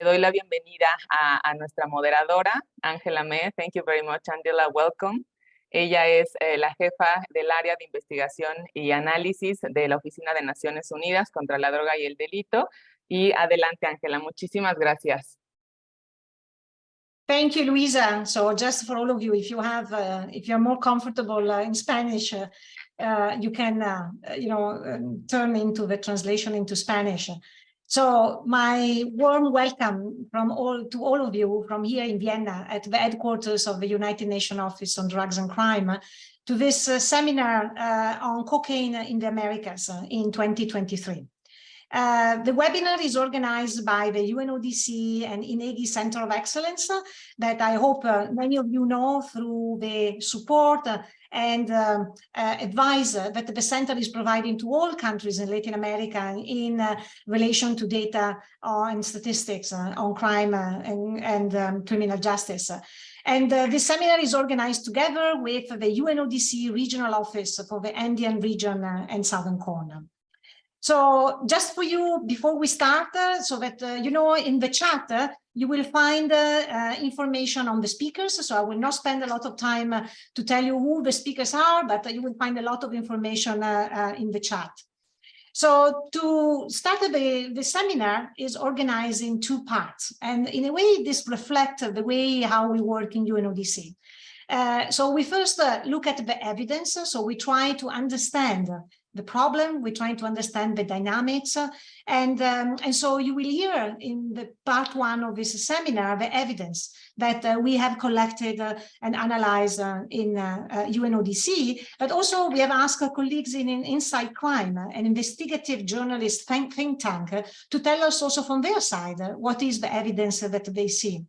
Le doy la bienvenida a nuestra moderadora, Ángela Mee. Thank you very much, Angela. Welcome. Ella es la jefa del área de investigación y análisis de la Oficina de Naciones Unidas contra la Droga y el Delito. Y adelante, Ángela. Muchísimas gracias. Thank you, Luisa. So just for all of you, if you're more comfortable in Spanish, you can, turn into the translation into Spanish. So my warm welcome to all of you from here in Vienna at the headquarters of the United Nations Office on Drugs and Crime to this seminar on cocaine in the Americas in 2023. The webinar is organized by the UNODC and INEGI Center of Excellence that I hope many of you know through the support and advice that the center is providing to all countries in Latin America in relation to data and statistics on crime and criminal justice. And this seminar is organized together with the UNODC Regional Office for the Andean region and Southern Corner. So just for you, before we start, so that, in the chat, you will find information on the speakers. So I will not spend a lot of time to tell you who the speakers are, but you will find a lot of information in the chat. So to start, the seminar is organized in two parts. And in a way, this reflects the way how we work in UNODC. So we first look at the evidence. So we try to understand the problem, we're trying to understand the dynamics, and so you will hear in the part one of this seminar the evidence that we have collected and analyzed in UNODC, but also we have asked our colleagues in Inside Crime, an investigative journalist think tank, to tell us also from their side what is the evidence that they see.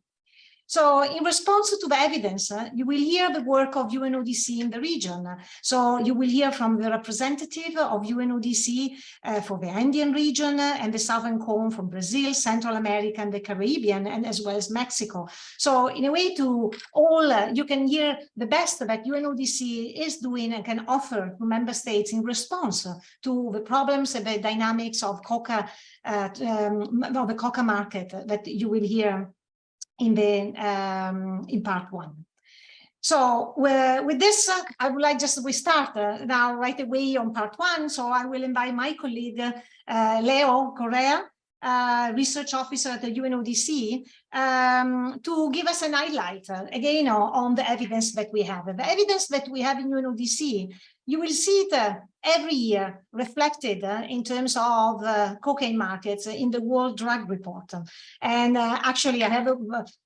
So in response to the evidence, you will hear the work of UNODC in the region. So you will hear from the representative of UNODC for the Andean region and the Southern Cone from Brazil, Central America, and the Caribbean, and as well as Mexico. So in a way to all, you can hear the best that UNODC is doing and can offer to member states in response to the problems and the dynamics of coca, the coca market that you will hear in part one. So with this, I would like we start now right away on part one. So I will invite my colleague, Leo Correa, research officer at the UNODC, to give us an highlight again on the evidence that we have. The evidence that we have in UNODC, you will see it every year reflected in terms of cocaine markets in the World Drug Report. And actually, I have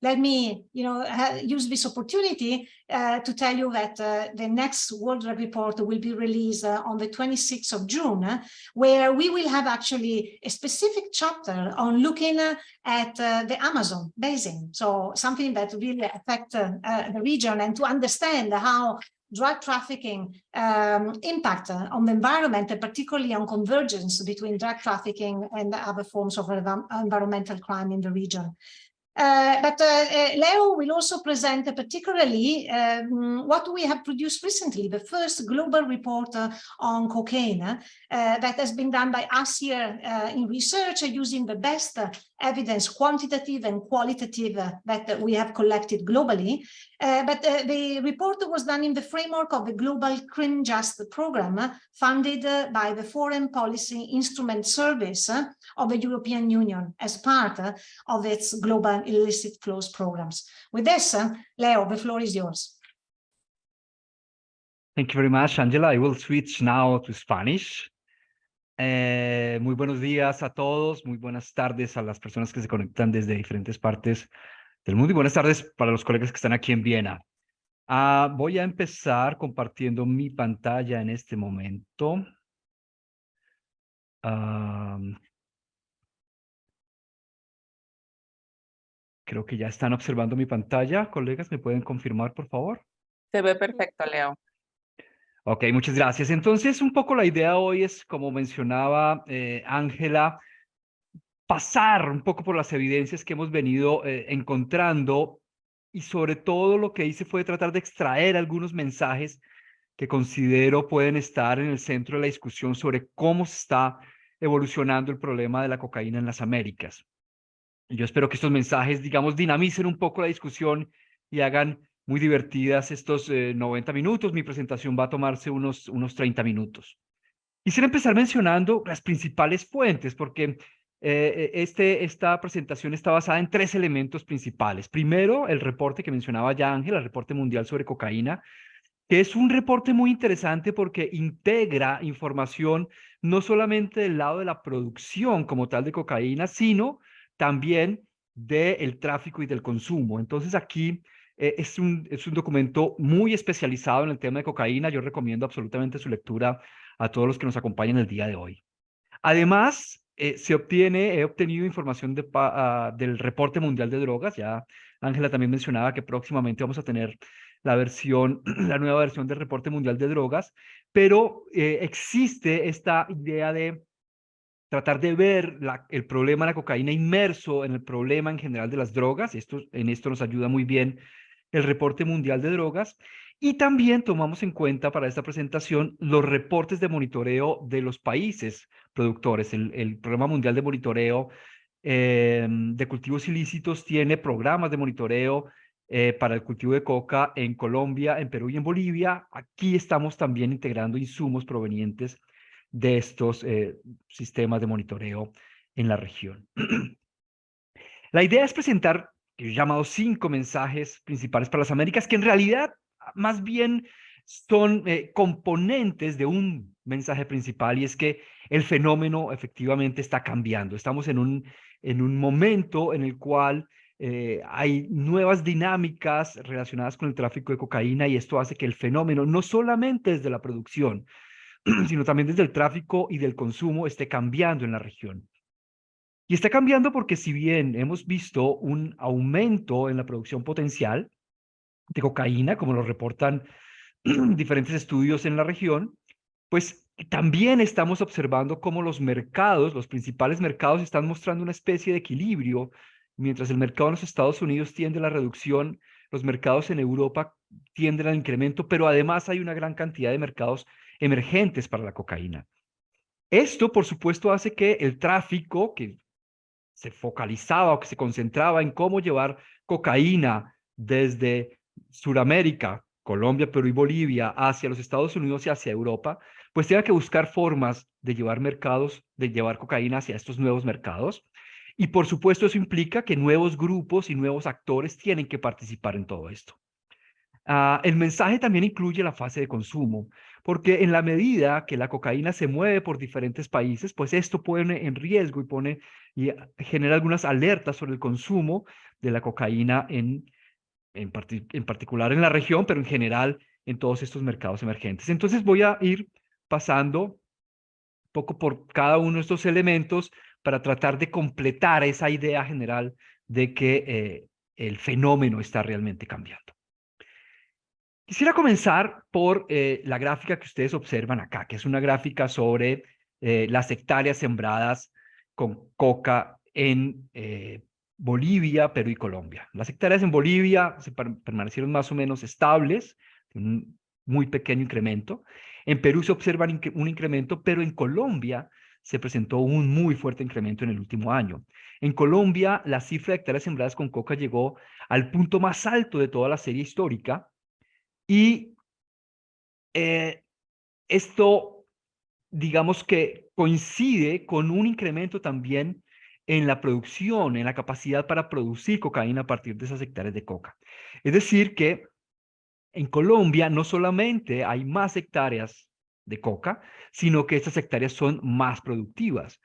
let me use this opportunity to tell you that the next World Drug Report will be released on the 26th of June, where we will have actually a specific chapter on looking at the Amazon basin. So something that really affects the region, and to understand how drug trafficking impact on the environment, and particularly on convergence between drug trafficking and other forms of environmental crime in the region. But Leo will also present particularly what we have produced recently, the first global report on cocaine that has been done by us here in research using the best evidence, quantitative and qualitative, that we have collected globally. But the report was done in the framework of the Global Crime Justice Program funded by the Foreign Policy Instrument Service of the European Union as part of its global illicit flows programs. With this, Leo, the floor is yours. Thank you very much, Angela. I will switch now to Spanish. Muy buenos días a todos, muy buenas tardes a las personas que se conectan desde diferentes partes del mundo y buenas tardes para los colegas que están aquí en Viena. Voy a empezar compartiendo mi pantalla en este momento. Creo que ya están observando mi pantalla. Colegas, ¿me pueden confirmar, por favor? Se ve perfecto, Leo. Ok, muchas gracias. Entonces, un poco la idea hoy es, como mencionaba Ángela, pasar un poco por las evidencias que hemos venido encontrando, y sobre todo lo que hice fue tratar de extraer algunos mensajes que considero pueden estar en el centro de la discusión sobre cómo se está evolucionando el problema de la cocaína en las Américas. Yo espero que estos mensajes, digamos, dinamicen un poco la discusión y hagan muy divertidas estos 90 minutos. Mi presentación va a tomarse unos 30 minutos. Quisiera empezar mencionando las principales fuentes, porque esta presentación está basada en 3 elementos principales. Primero, el reporte que mencionaba ya Ángel, el reporte mundial sobre cocaína, que es un reporte muy interesante porque integra información no solamente del lado de la producción como tal de cocaína, sino también del tráfico y del consumo. Entonces aquí es un documento muy especializado en el tema de cocaína. Yo recomiendo absolutamente su lectura a todos los que nos acompañan el día de hoy. Además, he obtenido información del reporte mundial de drogas. Ya Ángela también mencionaba que próximamente vamos a tener la nueva versión del reporte mundial de drogas, pero existe esta idea de tratar de ver el problema de la cocaína inmerso en el problema en general de las drogas. En esto nos ayuda muy bien el reporte mundial de drogas. Y también tomamos en cuenta para esta presentación los reportes de monitoreo de los países productores. El Programa Mundial de Monitoreo de Cultivos Ilícitos tiene programas de monitoreo para el cultivo de coca en Colombia, en Perú y en Bolivia. Aquí estamos también integrando insumos provenientes de estos sistemas de monitoreo en la región. La idea es presentar he llamado 5 mensajes principales para las Américas, que en realidad más bien son componentes de un mensaje principal, y es que el fenómeno efectivamente está cambiando. Estamos en un momento en el cual hay nuevas dinámicas relacionadas con el tráfico de cocaína, y esto hace que el fenómeno, no solamente desde la producción, sino también desde el tráfico y del consumo, esté cambiando en la región. Y está cambiando porque si bien hemos visto un aumento en la producción potencial de cocaína, como lo reportan diferentes estudios en la región, pues también estamos observando cómo los principales mercados, están mostrando una especie de equilibrio. Mientras el mercado en los Estados Unidos tiende a la reducción, los mercados en Europa tienden al incremento, pero además hay una gran cantidad de mercados emergentes para la cocaína. Esto, por supuesto, hace que el tráfico, que se focalizaba o que se concentraba en cómo llevar cocaína desde Sudamérica, Colombia, Perú y Bolivia, hacia los Estados Unidos y hacia Europa, pues tenga que buscar formas de llevar cocaína hacia estos nuevos mercados. Y por supuesto eso implica que nuevos grupos y nuevos actores tienen que participar en todo esto. El mensaje también incluye la fase de consumo, porque en la medida que la cocaína se mueve por diferentes países, pues esto pone en riesgo y genera algunas alertas sobre el consumo de la cocaína en particular en la región, pero en general en todos estos mercados emergentes. Entonces voy a ir pasando un poco por cada uno de estos elementos para tratar de completar esa idea general de que el fenómeno está realmente cambiando. Quisiera comenzar por la gráfica que ustedes observan acá, que es una gráfica sobre las hectáreas sembradas con coca en Bolivia, Perú y Colombia. Las hectáreas en Bolivia permanecieron más o menos estables, un muy pequeño incremento. En Perú se observa un incremento, pero en Colombia se presentó un muy fuerte incremento en el último año. En Colombia, la cifra de hectáreas sembradas con coca llegó al punto más alto de toda la serie histórica, y esto, digamos que coincide con un incremento también en la producción, en la capacidad para producir cocaína a partir de esas hectáreas de coca. Es decir, que en Colombia no solamente hay más hectáreas de coca, sino que estas hectáreas son más productivas.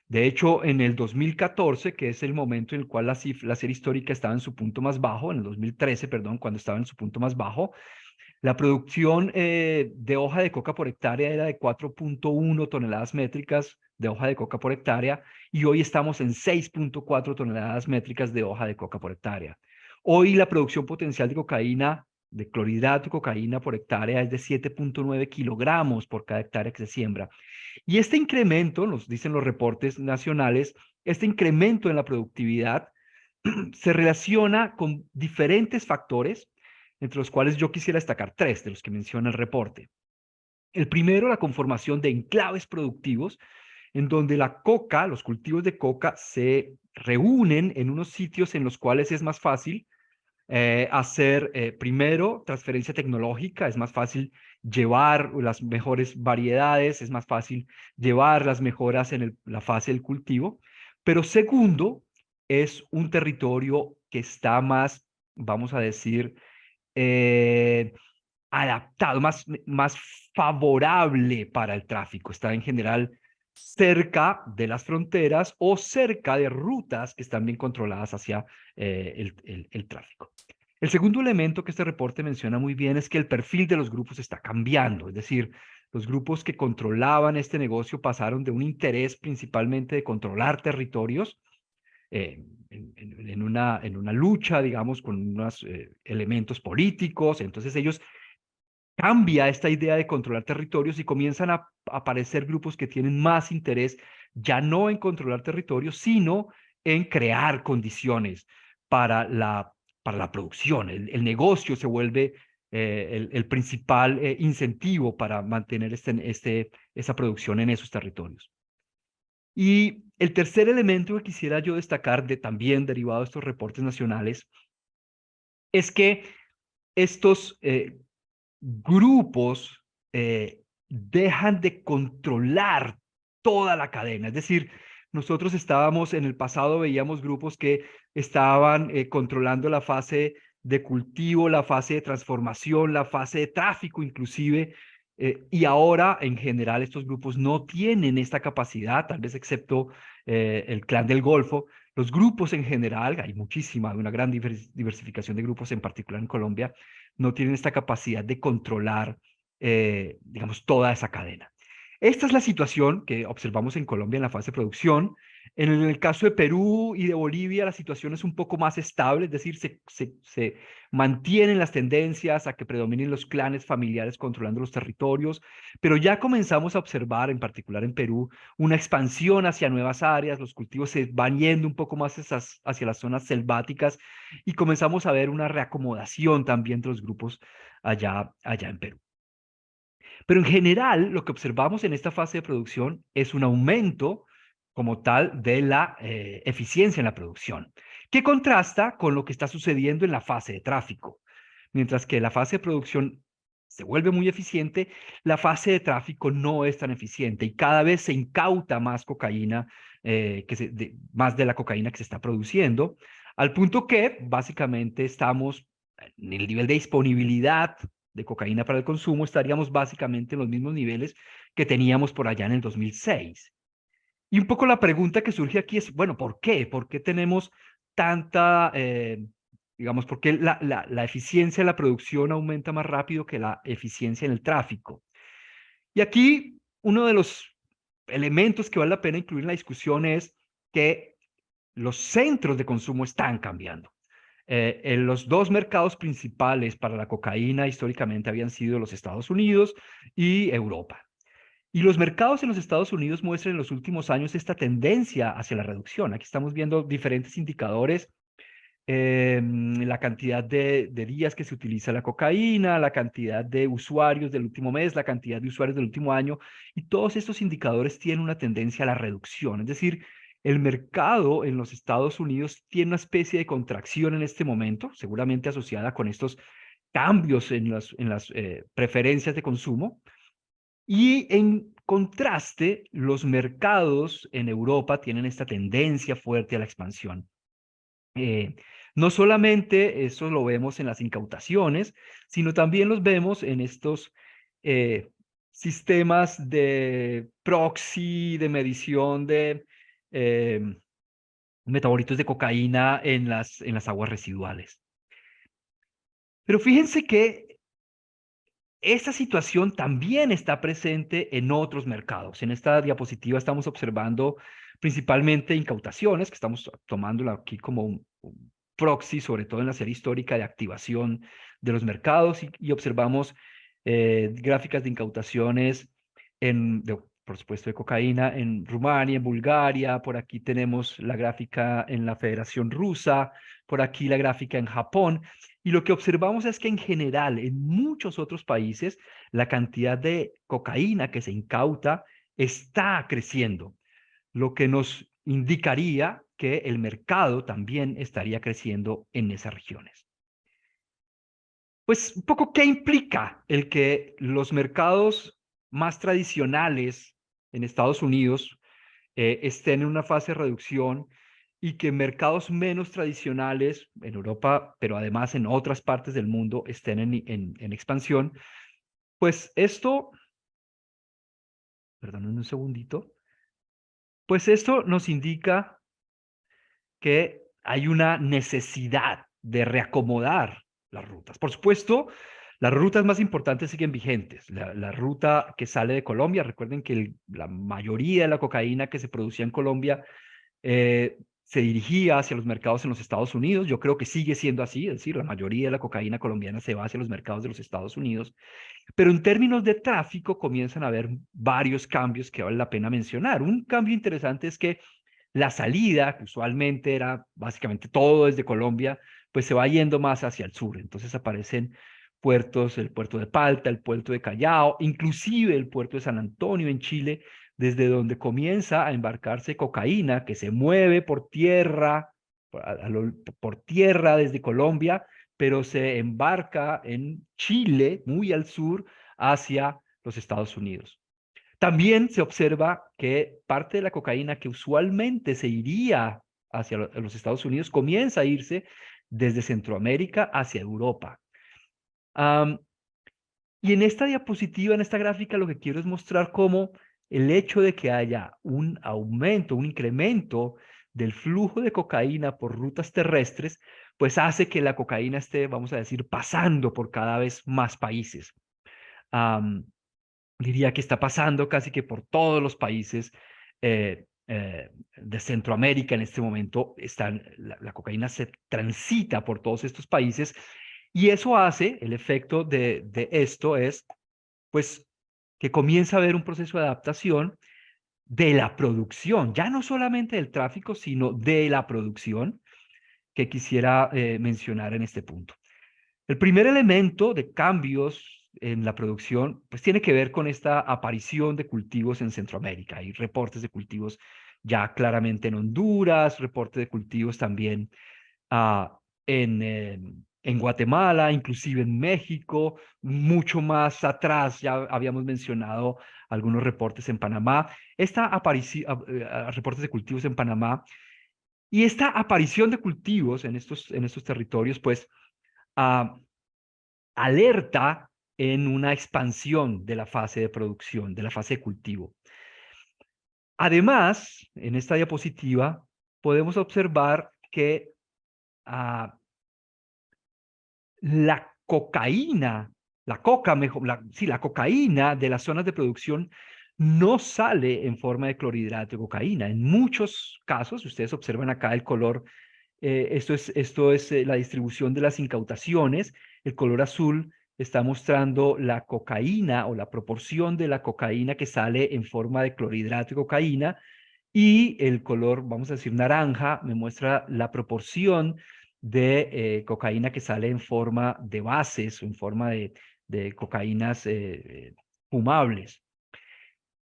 De hecho, en el 2014, que es el momento en el cual la serie histórica estaba en su punto más bajo, en el 2013, perdón, cuando estaba en su punto más bajo, la producción de hoja de coca por hectárea era de 4.1 toneladas métricas de hoja de coca por hectárea, y hoy estamos en 6.4 toneladas métricas de hoja de coca por hectárea. Hoy la producción potencial de cocaína, de clorhidrato de cocaína por hectárea, es de 7.9 kilogramos por cada hectárea que se siembra. Y este incremento, nos dicen los reportes nacionales, este incremento en la productividad se relaciona con diferentes factores, entre los cuales yo quisiera destacar 3 de los que menciona el reporte. El primero, la conformación de enclaves productivos. en donde la coca, los cultivos de coca, se reúnen en unos sitios en los cuales es más fácil hacer, primero, transferencia tecnológica, es más fácil llevar las mejores variedades, es más fácil llevar las mejoras en la fase del cultivo, pero segundo, es un territorio que está más, vamos a decir, adaptado, más favorable para el tráfico. Está en general cerca de las fronteras o cerca de rutas que están bien controladas hacia el tráfico. El segundo elemento que este reporte menciona muy bien es que el perfil de los grupos está cambiando, es decir, los grupos que controlaban este negocio pasaron de un interés principalmente de controlar territorios en una lucha, digamos, con unos elementos políticos. Entonces ellos cambia esta idea de controlar territorios y comienzan a aparecer grupos que tienen más interés ya no en controlar territorios, sino en crear condiciones para la producción. El negocio se vuelve el principal incentivo para mantener esa producción en esos territorios. Y el tercer elemento que quisiera yo destacar, también derivado de estos reportes nacionales, es que estos grupos dejan de controlar toda la cadena. Es decir, nosotros estábamos en el pasado, veíamos grupos que estaban controlando la fase de cultivo, la fase de transformación, la fase de tráfico inclusive, y ahora en general estos grupos no tienen esta capacidad, tal vez excepto el Clan del Golfo. Los grupos en general, hay una gran diversificación de grupos, en particular en Colombia, no tienen esta capacidad de controlar, digamos, toda esa cadena. Esta es la situación que observamos en Colombia en la fase de producción. En el caso de Perú y de Bolivia, la situación es un poco más estable, es decir, se mantienen las tendencias a que predominen los clanes familiares controlando los territorios, pero ya comenzamos a observar, en particular en Perú, una expansión hacia nuevas áreas, los cultivos se van yendo un poco más hacia las zonas selváticas y comenzamos a ver una reacomodación también de los grupos allá en Perú. Pero en general, lo que observamos en esta fase de producción es un aumento como tal de la eficiencia en la producción, que contrasta con lo que está sucediendo en la fase de tráfico. Mientras que la fase de producción se vuelve muy eficiente, la fase de tráfico no es tan eficiente y cada vez se incauta más cocaína, más de la cocaína que se está produciendo, al punto que básicamente estamos en el nivel de disponibilidad de cocaína para el consumo, estaríamos básicamente en los mismos niveles que teníamos por allá en el 2006. Y un poco la pregunta que surge aquí es, bueno, ¿por qué? ¿Por qué tenemos tanta, digamos, por qué la eficiencia de la producción aumenta más rápido que la eficiencia en el tráfico? Y aquí uno de los elementos que vale la pena incluir en la discusión es que los centros de consumo están cambiando. En los dos mercados principales para la cocaína históricamente habían sido los Estados Unidos y Europa. Y los mercados en los Estados Unidos muestran en los últimos años esta tendencia hacia la reducción. Aquí estamos viendo diferentes indicadores, la cantidad de días que se utiliza la cocaína, la cantidad de usuarios del último mes, la cantidad de usuarios del último año, y todos estos indicadores tienen una tendencia a la reducción. Es decir, el mercado en los Estados Unidos tiene una especie de contracción en este momento, seguramente asociada con estos cambios en las preferencias de consumo. Y en contraste, los mercados en Europa tienen esta tendencia fuerte a la expansión. No solamente eso lo vemos en las incautaciones, sino también los vemos en estos sistemas de proxy, de medición de metabolitos de cocaína en las aguas residuales. Pero fíjense que esta situación también está presente en otros mercados. En esta diapositiva estamos observando principalmente incautaciones, que estamos tomándola aquí como un proxy, sobre todo en la serie histórica de activación de los mercados, y observamos gráficas de incautaciones por supuesto, de cocaína en Rumania, en Bulgaria. Por aquí tenemos la gráfica en la Federación Rusa, por aquí la gráfica en Japón. Y lo que observamos es que en general, en muchos otros países, la cantidad de cocaína que se incauta está creciendo. lo que nos indicaría que el mercado también estaría creciendo en esas regiones. Pues un poco, ¿qué implica el que los mercados más tradicionales en Estados Unidos estén en una fase de reducción y que mercados menos tradicionales en Europa, pero además en otras partes del mundo, estén en expansión? Pues esto, perdón, un segundito, pues esto nos indica que hay una necesidad de reacomodar las rutas. Por supuesto, las rutas más importantes siguen vigentes. La ruta que sale de Colombia, recuerden que la mayoría de la cocaína que se producía en Colombia se dirigía hacia los mercados en los Estados Unidos. Yo creo que sigue siendo así, es decir, la mayoría de la cocaína colombiana se va hacia los mercados de los Estados Unidos. Pero en términos de tráfico comienzan a haber varios cambios que vale la pena mencionar. Un cambio interesante es que la salida, que usualmente era básicamente todo desde Colombia, pues se va yendo más hacia el sur. Entonces aparecen puertos, el puerto de Palta, el puerto de Callao, inclusive el puerto de San Antonio en Chile, desde donde comienza a embarcarse cocaína que se mueve por tierra, por tierra desde Colombia, pero se embarca en Chile, muy al sur, hacia los Estados Unidos. También se observa que parte de la cocaína que usualmente se iría hacia los Estados Unidos comienza a irse desde Centroamérica hacia Europa. Y en esta diapositiva, en esta gráfica, lo que quiero es mostrar cómo el hecho de que haya un aumento, un incremento del flujo de cocaína por rutas terrestres, pues hace que la cocaína esté, vamos a decir, pasando por cada vez más países. Diría que está pasando casi que por todos los países de Centroamérica en este momento. La cocaína se transita por todos estos países y eso hace, el efecto de esto es, pues, que comienza a haber un proceso de adaptación de la producción, ya no solamente del tráfico, sino de la producción que quisiera mencionar en este punto. El primer elemento de cambios en la producción, pues tiene que ver con esta aparición de cultivos en Centroamérica. Hay reportes de cultivos ya claramente en Honduras, reportes de cultivos también en Guatemala, inclusive en México, mucho más atrás ya habíamos mencionado algunos reportes en Panamá. Esta aparición, reportes de cultivos en Panamá, y esta aparición de cultivos en estos territorios, pues, alerta en una expansión de la fase de producción, de la fase de cultivo. Además, en esta diapositiva podemos observar que la cocaína, la cocaína de las zonas de producción no sale en forma de clorhidrato de cocaína. En muchos casos, ustedes observan acá el color, esto es la distribución de las incautaciones. El color azul está mostrando la cocaína o la proporción de la cocaína que sale en forma de clorhidrato de cocaína, y el color, vamos a decir, naranja, me muestra la proporción de cocaína que sale en forma de bases o en forma de cocaínas fumables.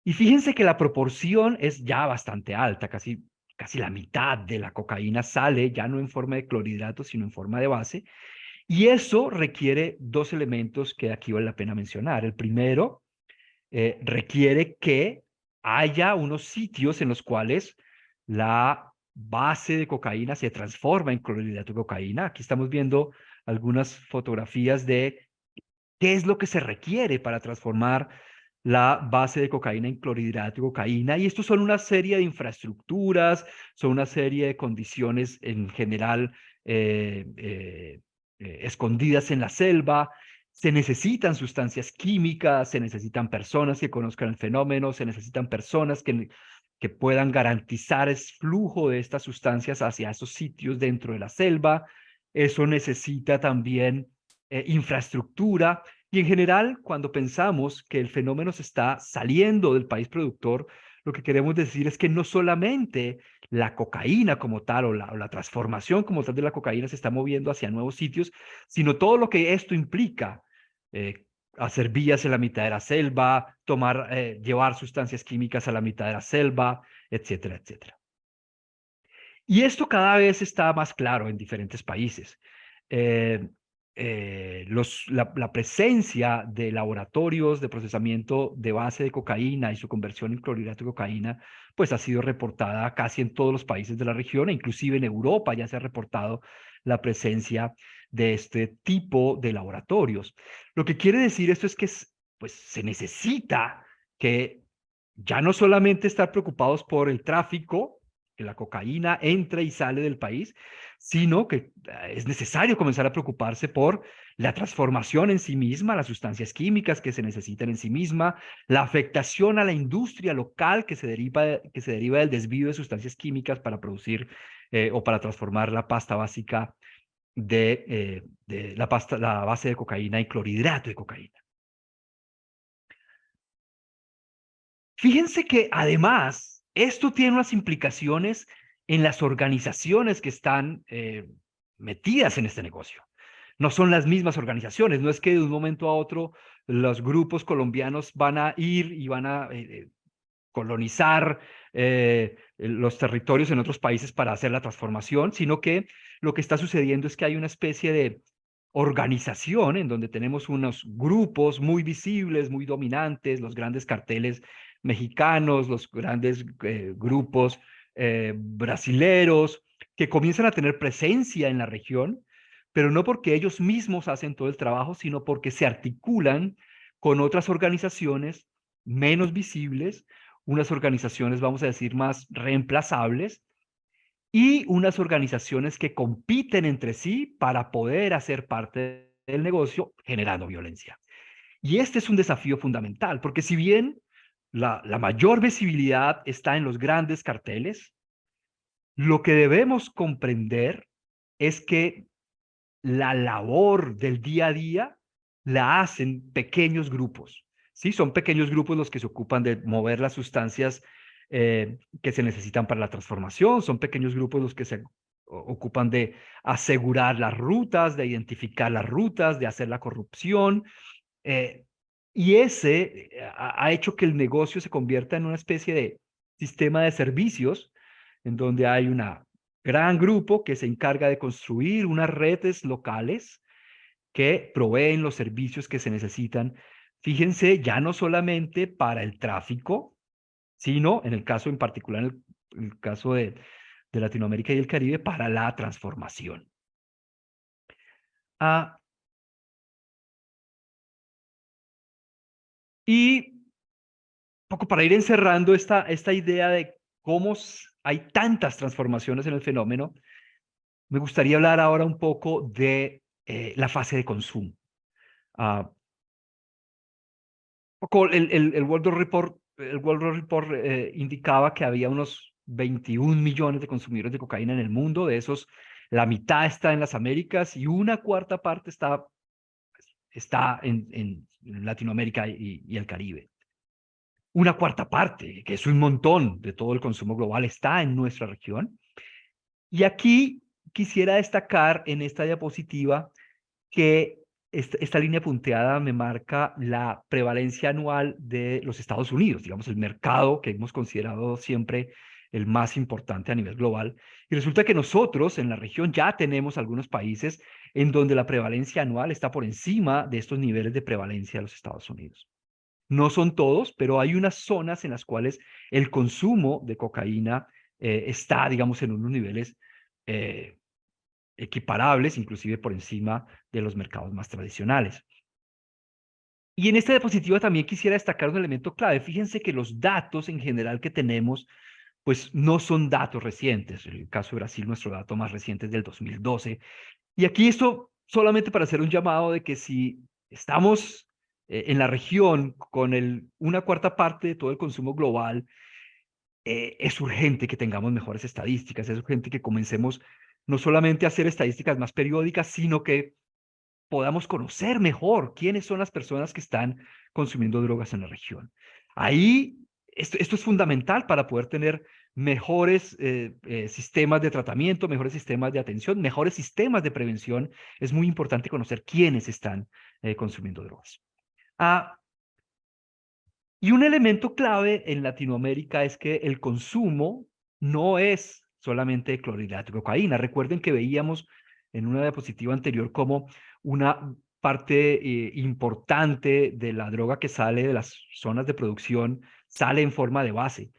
Y fíjense que la proporción es ya bastante alta, casi la mitad de la cocaína sale ya no en forma de clorhidrato, sino en forma de base. Y eso requiere dos elementos que aquí vale la pena mencionar. El primero, requiere que haya unos sitios en los cuales la base de cocaína se transforma en clorhidrato de cocaína. Aquí estamos viendo algunas fotografías de qué es lo que se requiere para transformar la base de cocaína en clorhidrato de cocaína. Y estos son una serie de infraestructuras, son una serie de condiciones en general escondidas en la selva. Se necesitan sustancias químicas, se necesitan personas que conozcan el fenómeno, se necesitan personas que puedan garantizar el flujo de estas sustancias hacia esos sitios dentro de la selva. Eso necesita también infraestructura. Y en general, cuando pensamos que el fenómeno se está saliendo del país productor, lo que queremos decir es que no solamente la cocaína como tal o la transformación como tal de la cocaína se está moviendo hacia nuevos sitios, sino todo lo que esto implica. Hacer vías en la mitad de la selva, llevar sustancias químicas a la mitad de la selva, etcétera, etcétera. Y esto cada vez está más claro en diferentes países. La presencia de laboratorios de procesamiento de base de cocaína y su conversión en clorhidrato de cocaína, pues ha sido reportada casi en todos los países de la región, e inclusive en Europa ya se ha reportado la presencia de este tipo de laboratorios. Lo que quiere decir esto es que pues, se necesita que ya no solamente estar preocupados por el tráfico, que la cocaína entre y sale del país, sino que es necesario comenzar a preocuparse por la transformación en sí misma, las sustancias químicas que se necesitan en sí misma, la afectación a la industria local que se deriva del desvío de sustancias químicas para producir o para transformar la pasta básica de la base de cocaína y clorhidrato de cocaína. Fíjense que además esto tiene unas implicaciones en las organizaciones que están metidas en este negocio. No son las mismas organizaciones, no es que de un momento a otro los grupos colombianos van a ir y van a colonizar los territorios en otros países para hacer la transformación, sino que lo que está sucediendo es que hay una especie de organización en donde tenemos unos grupos muy visibles, muy dominantes, los grandes carteles mexicanos, los grandes grupos brasileros, que comienzan a tener presencia en la región, pero no porque ellos mismos hacen todo el trabajo, sino porque se articulan con otras organizaciones menos visibles, unas organizaciones, vamos a decir, más reemplazables, y unas organizaciones que compiten entre sí para poder hacer parte del negocio generando violencia. Y este es un desafío fundamental, porque si bien la mayor visibilidad está en los grandes carteles, lo que debemos comprender es que la labor del día a día la hacen pequeños grupos. ¿Sí? Son pequeños grupos los que se ocupan de mover las sustancias que se necesitan para la transformación, son pequeños grupos los que se ocupan de asegurar las rutas, de identificar las rutas, de hacer la corrupción, y ese ha hecho que el negocio se convierta en una especie de sistema de servicios en donde hay un gran grupo que se encarga de construir unas redes locales que proveen los servicios que se necesitan. Fíjense, ya no solamente para el tráfico, sino en el caso en particular, en el caso de Latinoamérica y el Caribe, para la transformación. Y poco para ir encerrando esta idea de cómo hay tantas transformaciones en el fenómeno, me gustaría hablar ahora un poco de la fase de consumo. El World Report, indicaba que había unos 21 millones de consumidores de cocaína en el mundo. De esos, la mitad está en las Américas y una cuarta parte está en Latinoamérica y el Caribe. Una cuarta parte, que es un montón de todo el consumo global, está en nuestra región. Y aquí quisiera destacar en esta diapositiva que esta línea punteada me marca la prevalencia anual de los Estados Unidos, digamos, el mercado que hemos considerado siempre el más importante a nivel global. Y resulta que nosotros en la región ya tenemos algunos países en donde la prevalencia anual está por encima de estos niveles de prevalencia de los Estados Unidos. No son todos, pero hay unas zonas en las cuales el consumo de cocaína está, digamos, en unos niveles equiparables, inclusive por encima de los mercados más tradicionales. Y en esta diapositiva también quisiera destacar un elemento clave. Fíjense que los datos en general que tenemos, pues no son datos recientes. En el caso de Brasil, nuestro dato más reciente es del 2012. Y aquí esto solamente para hacer un llamado de que si estamos en la región con una cuarta parte de todo el consumo global, es urgente que tengamos mejores estadísticas, es urgente que comencemos no solamente a hacer estadísticas más periódicas, sino que podamos conocer mejor quiénes son las personas que están consumiendo drogas en la región. Ahí, esto es fundamental para poder tener mejores sistemas de tratamiento, mejores sistemas de atención, mejores sistemas de prevención. Es muy importante conocer quiénes están consumiendo drogas. Y un elemento clave en Latinoamérica es que el consumo no es solamente de clorhidrato de cocaína. Recuerden que veíamos en una diapositiva anterior cómo una parte importante de la droga que sale de las zonas de producción sale en forma de base.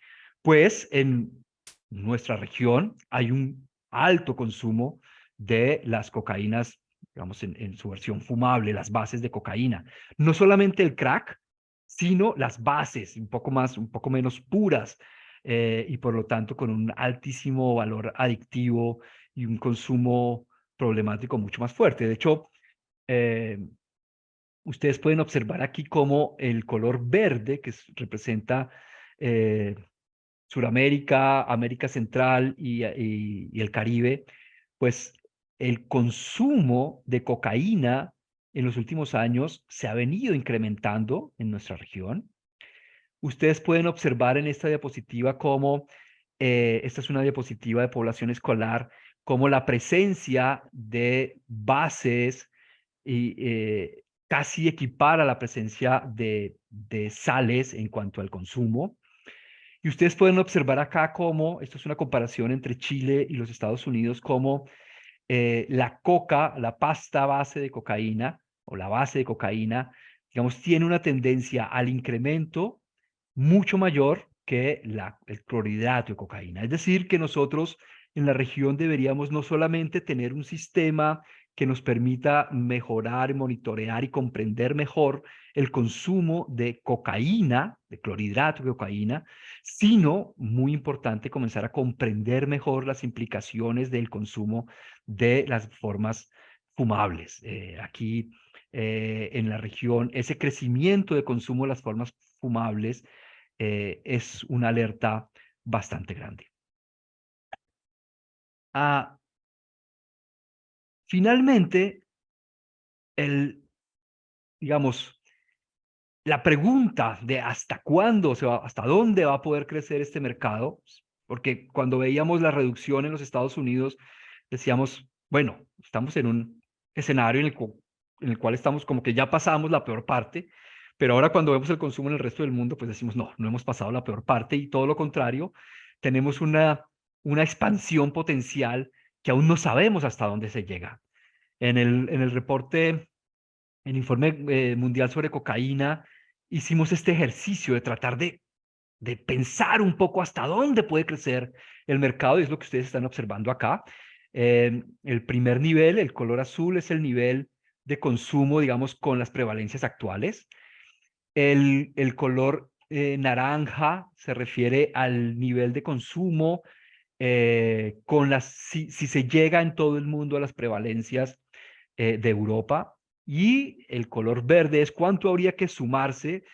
Pues en nuestra región hay un alto consumo de las cocaínas, digamos, en su versión fumable, las bases de cocaína. No solamente el crack, sino las bases, un poco menos puras, y por lo tanto con un altísimo valor adictivo y un consumo problemático mucho más fuerte. De hecho, ustedes pueden observar aquí cómo el color verde, que representa Suramérica, América Central y el Caribe, pues el consumo de cocaína en los últimos años se ha venido incrementando en nuestra región. Ustedes pueden observar en esta diapositiva cómo, esta es una diapositiva de población escolar, cómo la presencia de bases casi equipara la presencia de sales en cuanto al consumo. Y ustedes pueden observar acá cómo, esto es una comparación entre Chile y los Estados Unidos, cómo la coca, la pasta base de cocaína o la base de cocaína, digamos, tiene una tendencia al incremento mucho mayor que el clorhidrato de cocaína. Es decir, que nosotros en la región deberíamos no solamente tener un sistema que nos permita mejorar, monitorear y comprender mejor el consumo de cocaína, de clorhidrato de cocaína, sino, muy importante, comenzar a comprender mejor las implicaciones del consumo de las formas fumables. Aquí en la región, ese crecimiento de consumo de las formas fumables es una alerta bastante grande. Finalmente, digamos, la pregunta de hasta cuándo hasta dónde va a poder crecer este mercado, porque cuando veíamos la reducción en los Estados Unidos, decíamos, bueno, estamos en un escenario en el cual estamos como que ya pasamos la peor parte, pero ahora cuando vemos el consumo en el resto del mundo, pues decimos, no, no hemos pasado la peor parte y todo lo contrario, tenemos una expansión potencial que aún no sabemos hasta dónde se llega. En el reporte, el informe mundial sobre cocaína, hicimos este ejercicio de tratar de pensar un poco hasta dónde puede crecer el mercado, y es lo que ustedes están observando acá. El primer nivel, el color azul, es el nivel de consumo, digamos, con las prevalencias actuales. El color naranja se refiere al nivel de consumo si se llega en todo el mundo a las prevalencias de Europa. Y el color verde es cuánto habría que sumarse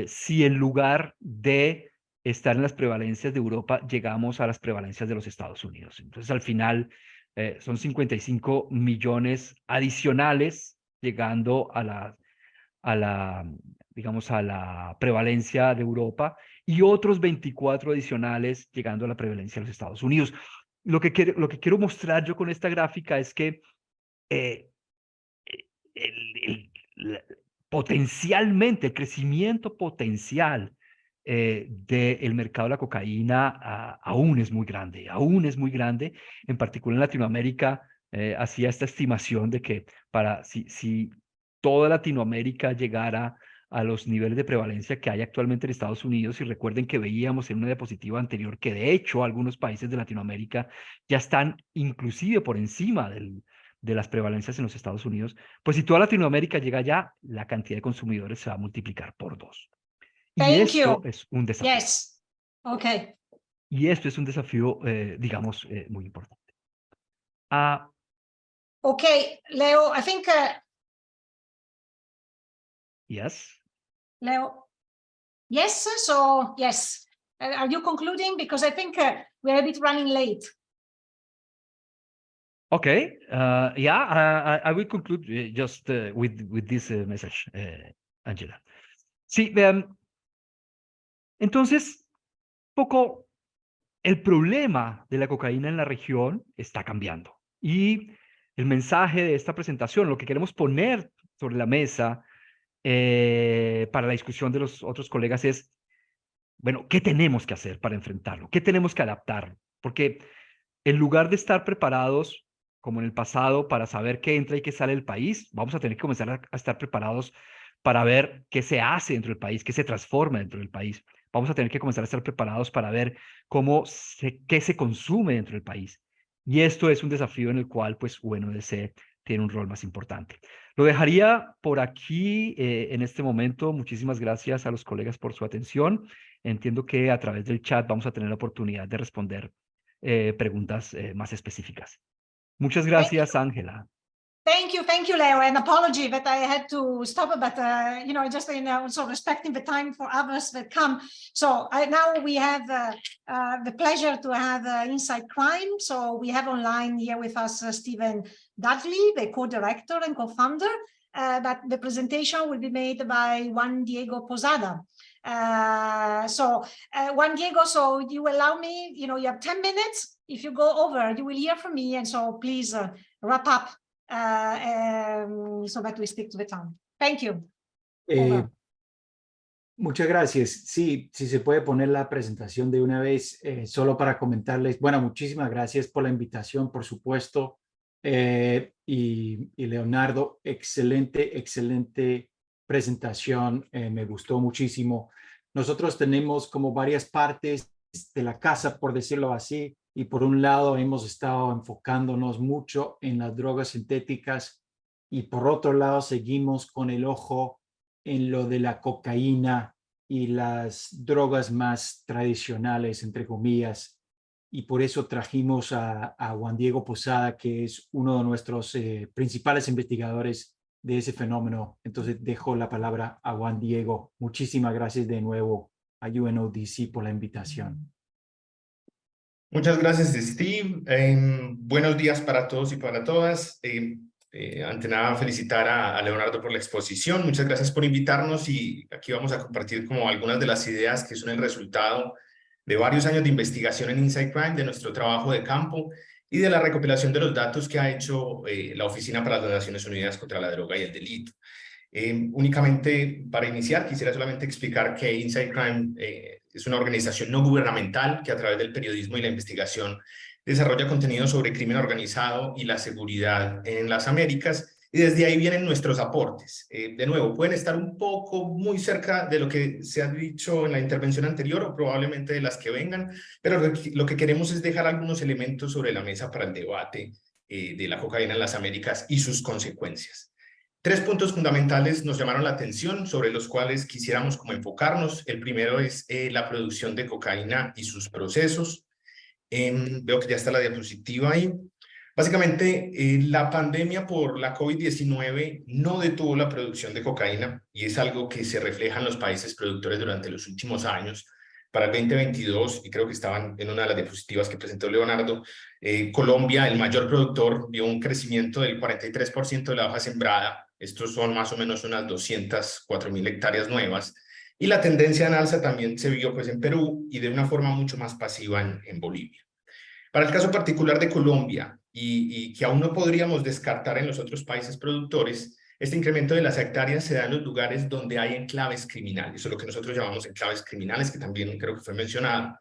si en lugar de estar en las prevalencias de Europa, llegamos a las prevalencias de los Estados Unidos. Entonces, al final, son 55 millones adicionales llegando digamos, a la prevalencia de Europa y otros 24 adicionales llegando a la prevalencia de los Estados Unidos. Lo que quiero mostrar yo con esta gráfica es que potencialmente, el crecimiento potencial del mercado de la cocaína aún es muy grande, en particular en Latinoamérica. Hacía esta estimación de que si toda Latinoamérica llegara a los niveles de prevalencia que hay actualmente en Estados Unidos, y recuerden que veíamos en una diapositiva anterior que de hecho algunos países de Latinoamérica ya están inclusive por encima de las prevalencias en los Estados Unidos, pues si toda Latinoamérica llega allá, la cantidad de consumidores se va a multiplicar por 2. Y esto es un desafío. Yes. Okay. Y esto es un desafío, digamos, muy importante. Okay, Leo, I think... Yes. Leo, yes, so yes. Are you concluding? Because I think we're a bit running late. Okay. Yeah, I will conclude just with this message, Angela. Sí, entonces, poco el problema de la cocaína en la región está cambiando. Y el mensaje de esta presentación, lo que queremos poner sobre la mesa, para la discusión de los otros colegas es, bueno, ¿qué tenemos que hacer para enfrentarlo? ¿Qué tenemos que adaptar? Porque en lugar de estar preparados, como en el pasado, para saber qué entra y qué sale del país, vamos a tener que comenzar a estar preparados para ver qué se hace dentro del país, qué se transforma dentro del país. Vamos a tener que comenzar a estar preparados para ver qué se consume dentro del país. Y esto es un desafío en el cual, pues, UNODC tiene un rol más importante. Lo dejaría por aquí en este momento. Muchísimas gracias a los colegas por su atención. Entiendo que a través del chat vamos a tener la oportunidad de responder preguntas más específicas. Muchas gracias, Ángela. Thank you, Leo, and apology that I had to stop, but you know, just also respecting the time for others that come. So now we have the pleasure to have Inside Crime. So we have online here with us Stephen Dudley, the co-director and co-founder. But the presentation will be made by Juan Diego Posada. Juan Diego, so you allow me, you know, you have 10 minutes. If you go over, you will hear from me, and so please wrap up. So that we stick to the time. Thank you. Muchas gracias. Sí, si se puede poner la presentación de una vez, solo para comentarles, bueno, muchísimas gracias por la invitación, por supuesto. Y Leonardo, excelente presentación, me gustó muchísimo. Nosotros tenemos como varias partes de la casa, por decirlo así. Y por un lado hemos estado enfocándonos mucho en las drogas sintéticas y por otro lado seguimos con el ojo en lo de la cocaína y las drogas más tradicionales, entre comillas. Y por eso trajimos a Juan Diego Posada, que es uno de nuestros principales investigadores de ese fenómeno. Entonces dejo la palabra a Juan Diego. Muchísimas gracias de nuevo a UNODC por la invitación. Muchas gracias, Steve. Buenos días para todos y para todas. Ante nada, felicitar a Leonardo por la exposición. Muchas gracias por invitarnos y aquí vamos a compartir como algunas de las ideas que son el resultado de varios años de investigación en Inside Crime, de nuestro trabajo de campo y de la recopilación de los datos que ha hecho la Oficina para las Naciones Unidas contra la Droga y el Delito. Únicamente para iniciar, quisiera solamente explicar que Inside Crime es una organización no gubernamental que a través del periodismo y la investigación desarrolla contenido sobre crimen organizado y la seguridad en las Américas, y desde ahí vienen nuestros aportes. De nuevo, pueden estar un poco muy cerca de lo que se ha dicho en la intervención anterior o probablemente de las que vengan, pero lo que queremos es dejar algunos elementos sobre la mesa para el debate de la cocaína en las Américas y sus consecuencias. 3 puntos fundamentales nos llamaron la atención, sobre los cuales quisiéramos como enfocarnos. El primero es la producción de cocaína y sus procesos. Veo que ya está la diapositiva ahí. Básicamente, la pandemia por la COVID-19 no detuvo la producción de cocaína y es algo que se refleja en los países productores durante los últimos años. Para el 2022, y creo que estaban en una de las diapositivas que presentó Leonardo, Colombia, el mayor productor, vio un crecimiento del 43% de la hoja sembrada. Estos son más o menos unas 204.000 hectáreas nuevas. Y la tendencia en alza también se vio pues, en Perú y de una forma mucho más pasiva en Bolivia. Para el caso particular de Colombia, y que aún no podríamos descartar en los otros países productores, este incremento de las hectáreas se da en los lugares donde hay enclaves criminales, o lo que nosotros llamamos enclaves criminales, que también creo que fue mencionado,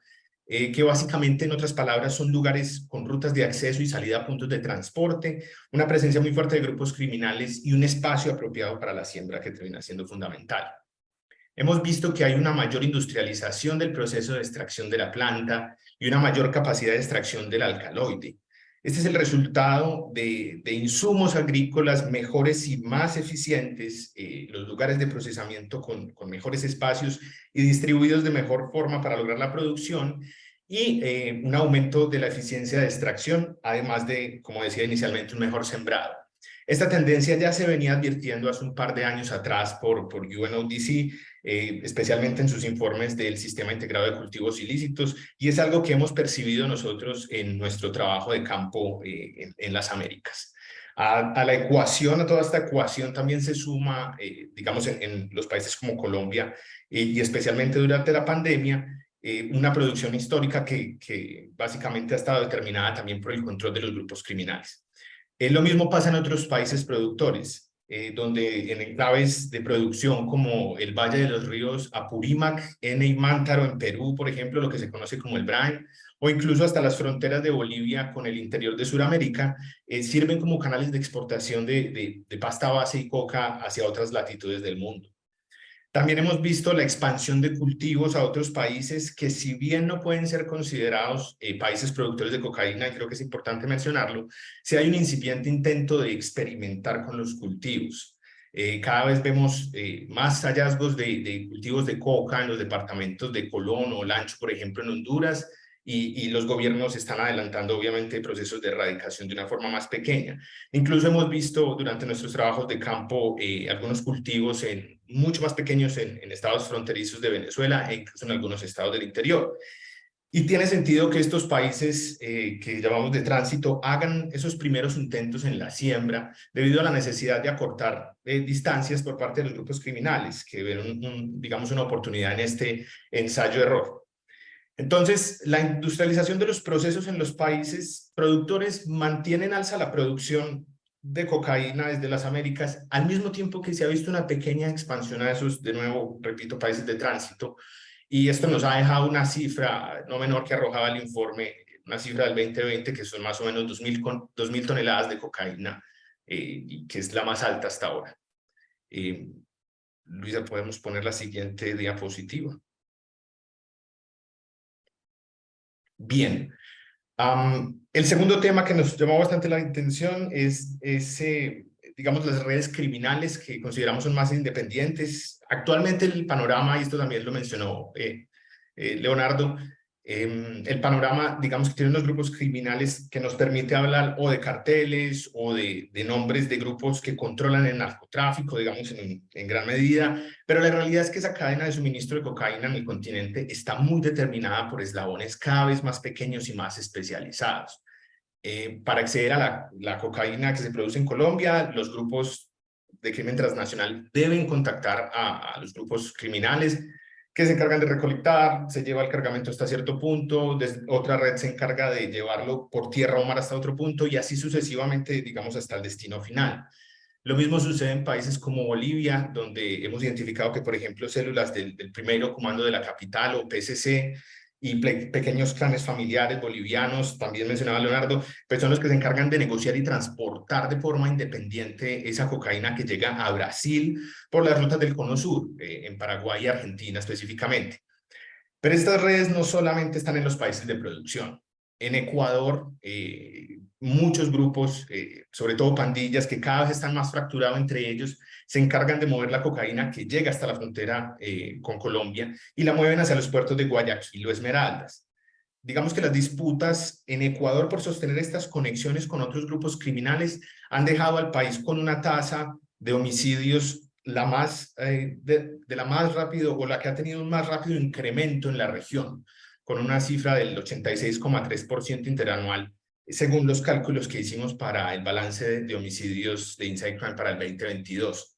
que básicamente, en otras palabras, son lugares con rutas de acceso y salida a puntos de transporte, una presencia muy fuerte de grupos criminales y un espacio apropiado para la siembra que termina siendo fundamental. Hemos visto que hay una mayor industrialización del proceso de extracción de la planta y una mayor capacidad de extracción del alcaloide. Este es el resultado de insumos agrícolas mejores y más eficientes, los lugares de procesamiento con mejores espacios y distribuidos de mejor forma para lograr la producción, y un aumento de la eficiencia de extracción, además de, como decía inicialmente, un mejor sembrado. Esta tendencia ya se venía advirtiendo hace un par de años atrás por UNODC, especialmente en sus informes del Sistema Integrado de Cultivos Ilícitos, y es algo que hemos percibido nosotros en nuestro trabajo de campo en las Américas. A la ecuación, a toda esta ecuación también se suma, digamos, en los países como Colombia, y especialmente durante la pandemia, una producción histórica que básicamente ha estado determinada también por el control de los grupos criminales. Lo mismo pasa en otros países productores. donde en enclaves de producción como el Valle de los Ríos Apurímac, y Mántaro en Perú, por ejemplo, lo que se conoce como el Brain, o incluso hasta las fronteras de Bolivia con el interior de Sudamérica, sirven como canales de exportación de pasta base y coca hacia otras latitudes del mundo. También hemos visto la expansión de cultivos a otros países que, si bien no pueden ser considerados países productores de cocaína, y creo que es importante mencionarlo, sí hay un incipiente intento de experimentar con los cultivos. Cada vez vemos más hallazgos de cultivos de coca en los departamentos de Colón o Olancho, por ejemplo, en Honduras, y los gobiernos están adelantando obviamente procesos de erradicación de una forma más pequeña. Incluso hemos visto durante nuestros trabajos de campo algunos cultivos mucho más pequeños en estados fronterizos de Venezuela e incluso en algunos estados del interior. Y tiene sentido que estos países que llamamos de tránsito hagan esos primeros intentos en la siembra debido a la necesidad de acortar distancias por parte de los grupos criminales que ven digamos una oportunidad en este ensayo-error. Entonces, la industrialización de los procesos en los países productores mantienen alza la producción de cocaína desde las Américas, al mismo tiempo que se ha visto una pequeña expansión a esos, de nuevo, repito, países de tránsito. Y esto nos ha dejado una cifra no menor que arrojaba el informe, una cifra del 2020, que son más o menos 2.000 toneladas de cocaína, y que es la más alta hasta ahora. Luisa, podemos poner la siguiente diapositiva. Bien, el segundo tema que nos llamó bastante la atención es digamos, las redes criminales que consideramos son más independientes. Actualmente el panorama, y esto también lo mencionó Leonardo, el panorama, digamos, que tiene unos grupos criminales que nos permite hablar o de carteles o de nombres de grupos que controlan el narcotráfico, digamos, en gran medida, pero la realidad es que esa cadena de suministro de cocaína en el continente está muy determinada por eslabones cada vez más pequeños y más especializados. Para acceder a la cocaína que se produce en Colombia, los grupos de crimen transnacional deben contactar a los grupos criminales que se encargan de recolectar, se lleva el cargamento hasta cierto punto, otra red se encarga de llevarlo por tierra o mar hasta otro punto y así sucesivamente, digamos, hasta el destino final. Lo mismo sucede en países como Bolivia, donde hemos identificado que, por ejemplo, células del primero comando de la capital o PCC y pequeños clanes familiares bolivianos, también mencionaba Leonardo, pues son los que se encargan de negociar y transportar de forma independiente esa cocaína que llega a Brasil por las rutas del Cono Sur, en Paraguay y Argentina específicamente. Pero estas redes no solamente están en los países de producción. En Ecuador, muchos grupos, sobre todo pandillas, que cada vez están más fracturados entre ellos, se encargan de mover la cocaína que llega hasta la frontera con Colombia y la mueven hacia los puertos de Guayaquil o Esmeraldas. Digamos que las disputas en Ecuador por sostener estas conexiones con otros grupos criminales han dejado al país con una tasa de homicidios la más rápido o la que ha tenido un más rápido incremento en la región, con una cifra del 86,3% interanual, según los cálculos que hicimos para el balance de homicidios de Inside Crime para el 2022.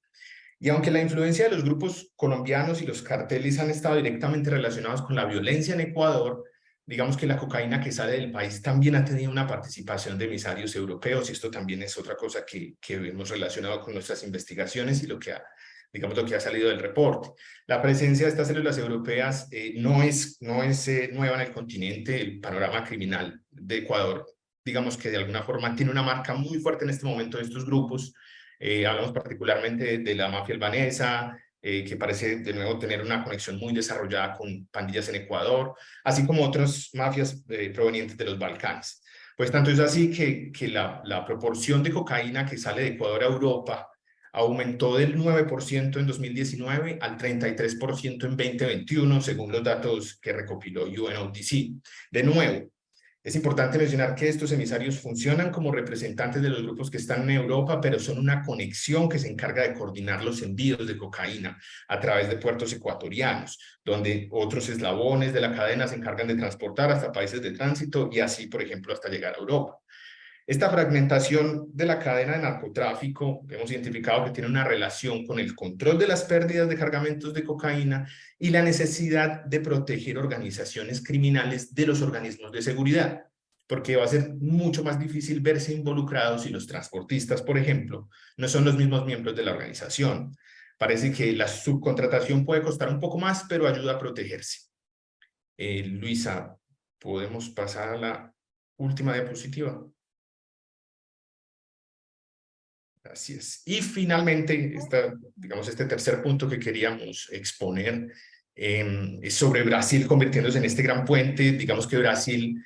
Y aunque la influencia de los grupos colombianos y los carteles han estado directamente relacionados con la violencia en Ecuador, digamos que la cocaína que sale del país también ha tenido una participación de emisarios europeos, y esto también es otra cosa que hemos relacionado con nuestras investigaciones y lo que ha salido del reporte. La presencia de estas células europeas no es nueva en el continente. El panorama criminal de Ecuador, digamos que de alguna forma tiene una marca muy fuerte en este momento de estos grupos. Hablamos particularmente de la mafia albanesa, que parece de nuevo tener una conexión muy desarrollada con pandillas en Ecuador, así como otras mafias provenientes de los Balcanes. Pues tanto es así que la proporción de cocaína que sale de Ecuador a Europa aumentó del 9% en 2019 al 33% en 2021, según los datos que recopiló UNODC. De nuevo, es importante mencionar que estos emisarios funcionan como representantes de los grupos que están en Europa, pero son una conexión que se encarga de coordinar los envíos de cocaína a través de puertos ecuatorianos, donde otros eslabones de la cadena se encargan de transportar hasta países de tránsito y así, por ejemplo, hasta llegar a Europa. Esta fragmentación de la cadena de narcotráfico hemos identificado que tiene una relación con el control de las pérdidas de cargamentos de cocaína y la necesidad de proteger organizaciones criminales de los organismos de seguridad. porque va a ser mucho más difícil verse involucrados si los transportistas, por ejemplo, no son los mismos miembros de la organización. Parece que la subcontratación puede costar un poco más, pero ayuda a protegerse. Luisa, ¿podemos pasar a la última diapositiva? Así es. Y finalmente, digamos, este tercer punto que queríamos exponer es sobre Brasil convirtiéndose en este gran puente. Digamos que Brasil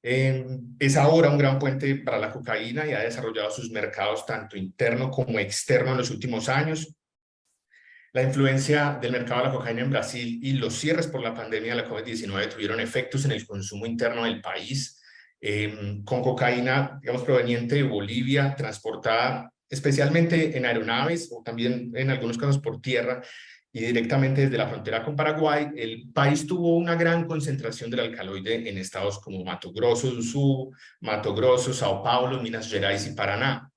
es ahora un gran puente para la cocaína y ha desarrollado sus mercados tanto interno como externo en los últimos años. La influencia del mercado de la cocaína en Brasil y los cierres por la pandemia de la COVID-19 tuvieron efectos en el consumo interno del país, con cocaína, digamos, proveniente de Bolivia, transportada especialmente en aeronaves o también en algunos casos por tierra y directamente desde la frontera con Paraguay. El país tuvo una gran concentración del alcaloide en estados como Mato Grosso do Sul, Mato Grosso, Sao Paulo, Minas Gerais y Paraná.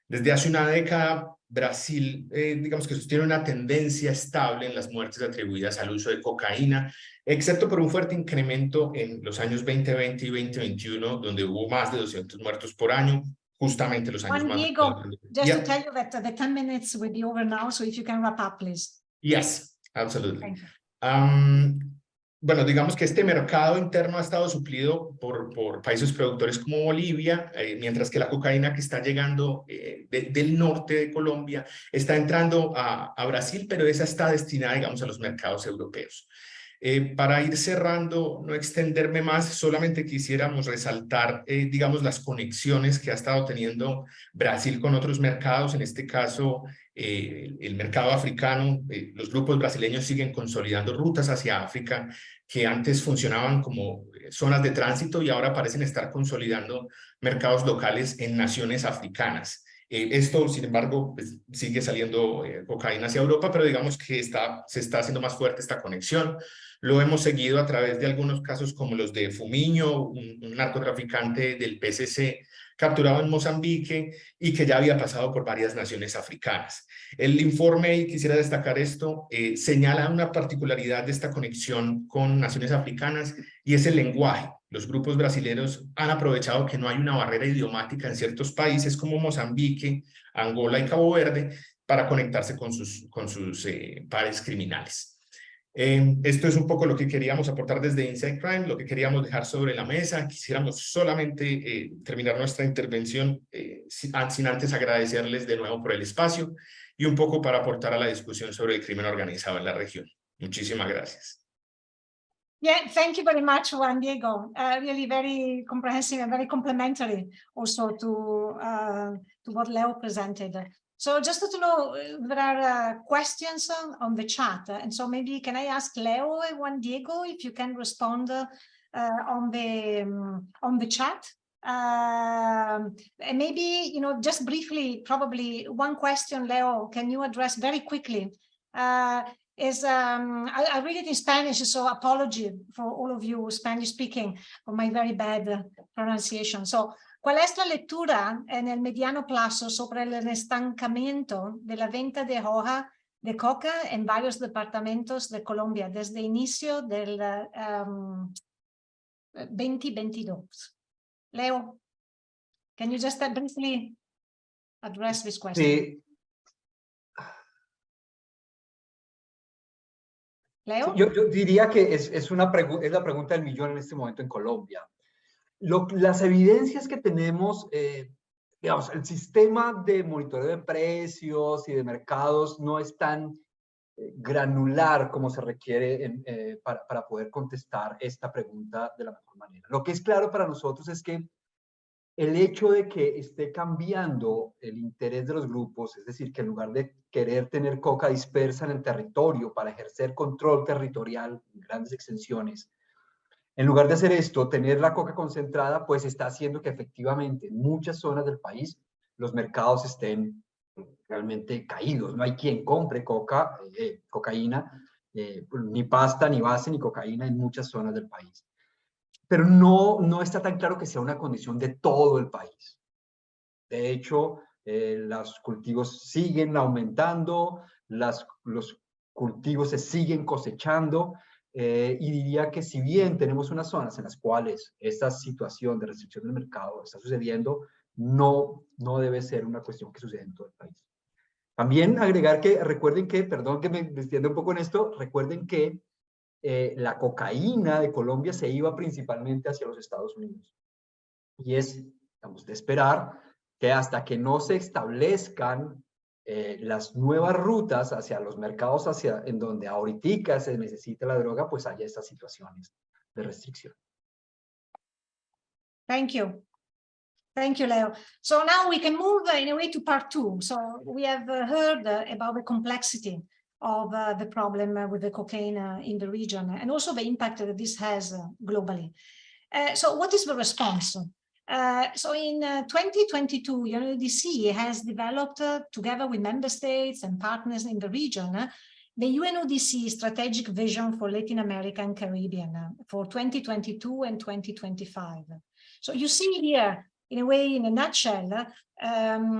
Desde hace una década, Brasil, digamos que sostiene una tendencia estable en las muertes atribuidas al uso de cocaína, excepto por un fuerte incremento en los años 2020 y 2021, donde hubo más de 200 muertos por año, justamente los años Juan más... Diego, just Yeah. to tell you that the 10 minutes will be over now, so if you can wrap up, please. Yes, absolutely. Thank you. Bueno, digamos que este mercado interno ha estado suplido por países productores como Bolivia, mientras que la cocaína que está llegando del norte de Colombia está entrando a Brasil, pero esa está destinada, digamos, a los mercados europeos. Para ir cerrando, no extenderme más, solamente quisiéramos resaltar, digamos, las conexiones que ha estado teniendo Brasil con otros mercados, en este caso, el mercado africano. Los grupos brasileños siguen consolidando rutas hacia África que antes funcionaban como zonas de tránsito y ahora parecen estar consolidando mercados locales en naciones africanas. Esto, sin embargo, pues, sigue saliendo cocaína hacia Europa, pero digamos que se está haciendo más fuerte esta conexión. Lo hemos seguido a través de algunos casos como los de Fumiño, un narcotraficante del PCC capturado en Mozambique y que ya había pasado por varias naciones africanas. El informe, y quisiera destacar esto, señala una particularidad de esta conexión con naciones africanas y es el lenguaje. Los grupos brasileños han aprovechado que no hay una barrera idiomática en ciertos países como Mozambique, Angola y Cabo Verde para conectarse con sus pares criminales. Esto es un poco lo que queríamos aportar desde Inside Crime, lo que queríamos dejar sobre la mesa. Quisiéramos solamente terminar nuestra intervención sin antes agradecerles de nuevo por el espacio y un poco para aportar a la discusión sobre el crimen organizado en la región. Muchísimas gracias. Yeah, thank you very much, Juan Diego. Really very comprehensive and very complementary also to what Leo presented. So just to know, there are questions on the chat. And so maybe can I ask Leo and Juan Diego if you can respond on the chat? And maybe, you know, just briefly, probably one question, Leo, can you address very quickly? I read it in Spanish, so apology for all of you Spanish speaking for my very bad pronunciation. So, ¿cuál es la lectura en el mediano plazo sobre el estancamiento de la venta de hoja de coca en varios departamentos de Colombia desde inicio del 2022? Leo, can you just briefly address this question? Sí. Leo? Yo diría que es la pregunta del millón en este momento en Colombia. Las evidencias que tenemos, digamos, el sistema de monitoreo de precios y de mercados no es tan granular como se requiere para poder contestar esta pregunta de la mejor manera. Lo que es claro para nosotros es que el hecho de que esté cambiando el interés de los grupos, es decir, que en lugar de querer tener coca dispersa en el territorio para ejercer control territorial en grandes extensiones, en lugar de hacer esto, tener la coca concentrada, pues está haciendo que efectivamente en muchas zonas del país los mercados estén realmente caídos. No hay quien compre cocaína, ni pasta, ni base, ni cocaína en muchas zonas del país. Pero no está tan claro que sea una condición de todo el país. De hecho, los cultivos siguen aumentando, los cultivos se siguen cosechando, Y diría que si bien tenemos unas zonas en las cuales esta situación de restricción del mercado está sucediendo, no debe ser una cuestión que sucede en todo el país. También agregar que recuerden que, perdón que me extienda un poco en esto, recuerden que la cocaína de Colombia se iba principalmente hacia los Estados Unidos. Y es, digamos, de esperar que hasta que no se establezcan las nuevas rutas hacia los mercados en donde ahorita se necesita la droga, pues haya estas situaciones de restricción. Thank you. Thank you, Leo. So now we can move in a way to part two. So we have heard about the complexity of the problem with the cocaine in the region and also the impact that this has globally. So what is the response? So in 2022, UNODC has developed, together with member states and partners in the region, the UNODC Strategic Vision for Latin America and Caribbean for 2022 and 2025. So you see here, in a way, in a nutshell,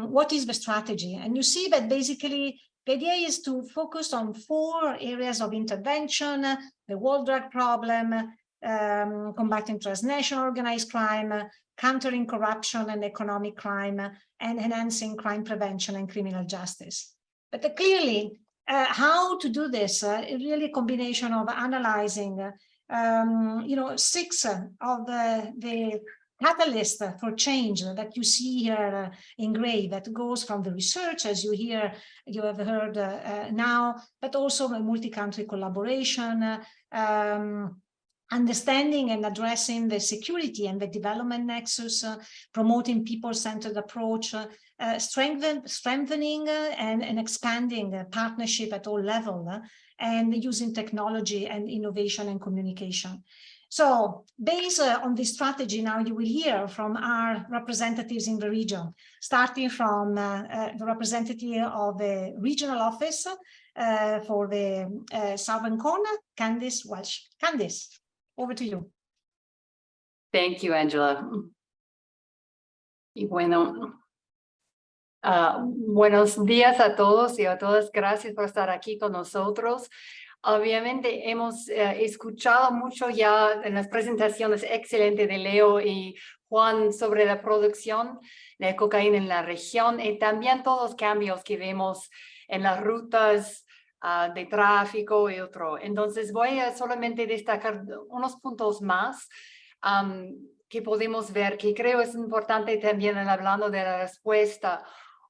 what is the strategy? And you see that basically the idea is to focus on 4 areas of intervention: the world drug problem, combating transnational organized crime, countering corruption and economic crime, and enhancing crime prevention and criminal justice. But clearly, how to do this is really a combination of analyzing, 6 of the catalyst for change that you see here in gray, that goes from the research, as you have heard now, but also the multi-country collaboration, understanding and addressing the security and the development nexus, promoting people-centered approach, strengthening and expanding partnership at all levels, and using technology and innovation and communication. So based on this strategy, now you will hear from our representatives in the region, starting from the representative of the regional office for the Southern Corner, Candice Welsh. Candice, over to you. Thank you, Angela. Y bueno, buenos días a todos y a todas. Gracias por estar aquí con nosotros. Obviamente hemos escuchado mucho ya en las presentaciones excelentes de Leo y Juan sobre la producción de cocaína en la región y también todos los cambios que vemos en las rutas de tráfico y otro. Entonces voy a solamente destacar unos puntos más que podemos ver, que creo es importante también hablando de la respuesta.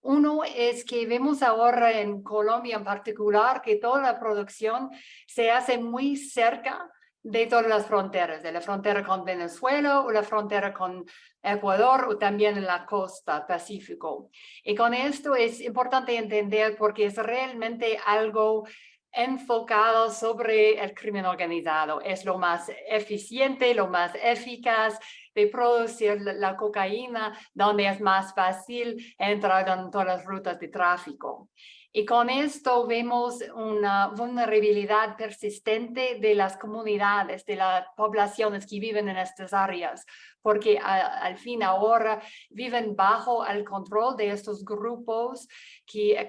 Uno es que vemos ahora en Colombia en particular que toda la producción se hace muy cerca de todas las fronteras, de la frontera con Venezuela o la frontera con Ecuador o también en la costa Pacífico. Y con esto es importante entender porque es realmente algo enfocado sobre el crimen organizado. Es lo más eficiente, lo más eficaz de producir la cocaína, donde es más fácil entrar en todas las rutas de tráfico. Y con esto vemos una vulnerabilidad persistente de las comunidades, de las poblaciones que viven en estas áreas, porque al fin ahora viven bajo el control de estos grupos que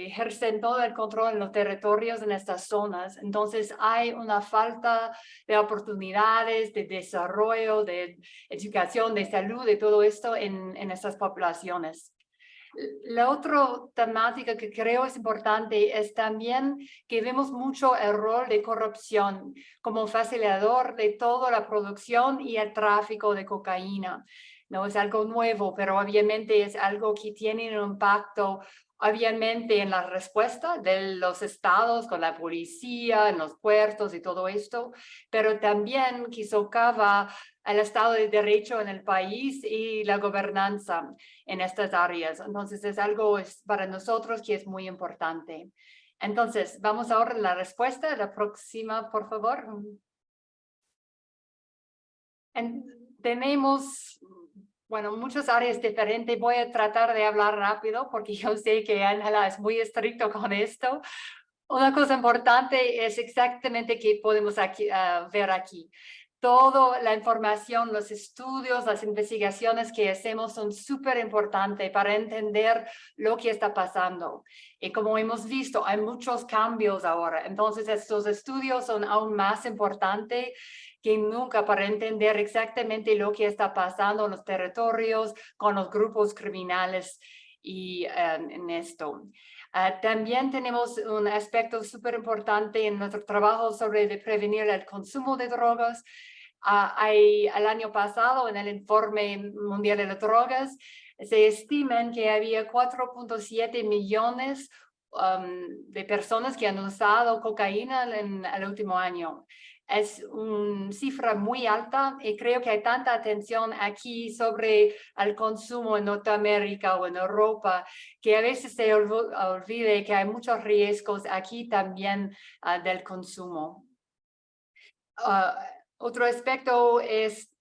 ejercen todo el control en los territorios en estas zonas. Entonces hay una falta de oportunidades, de desarrollo, de educación, de salud, de todo esto en estas poblaciones. La otra temática que creo es importante es también que vemos mucho el rol de corrupción como facilitador de toda la producción y el tráfico de cocaína. No es algo nuevo, pero obviamente es algo que tiene un impacto obviamente en la respuesta de los estados con la policía, en los puertos y todo esto, pero también que socava el Estado de Derecho en el país y la gobernanza en estas áreas. Entonces es algo para nosotros que es muy importante. Entonces vamos ahora a la respuesta. La próxima, por favor. Tenemos, bueno, muchas áreas diferentes. Voy a tratar de hablar rápido porque yo sé que Ángela es muy estricto con esto. Una cosa importante es exactamente que podemos ver aquí. toda la información, los estudios, las investigaciones que hacemos son súper importantes para entender lo que está pasando. Y como hemos visto, hay muchos cambios ahora. Entonces, estos estudios son aún más importantes que nunca para entender exactamente lo que está pasando en los territorios con los grupos criminales y en esto. También tenemos un aspecto súper importante en nuestro trabajo sobre de prevenir el consumo de drogas. El año pasado, en el Informe Mundial de las Drogas, se estiman que había 4.7 millones de personas que han usado cocaína en el último año. Es una cifra muy alta y creo que hay tanta atención aquí sobre el consumo en Norteamérica o en Europa que a veces se olvide que hay muchos riesgos aquí también del consumo. Otro aspecto es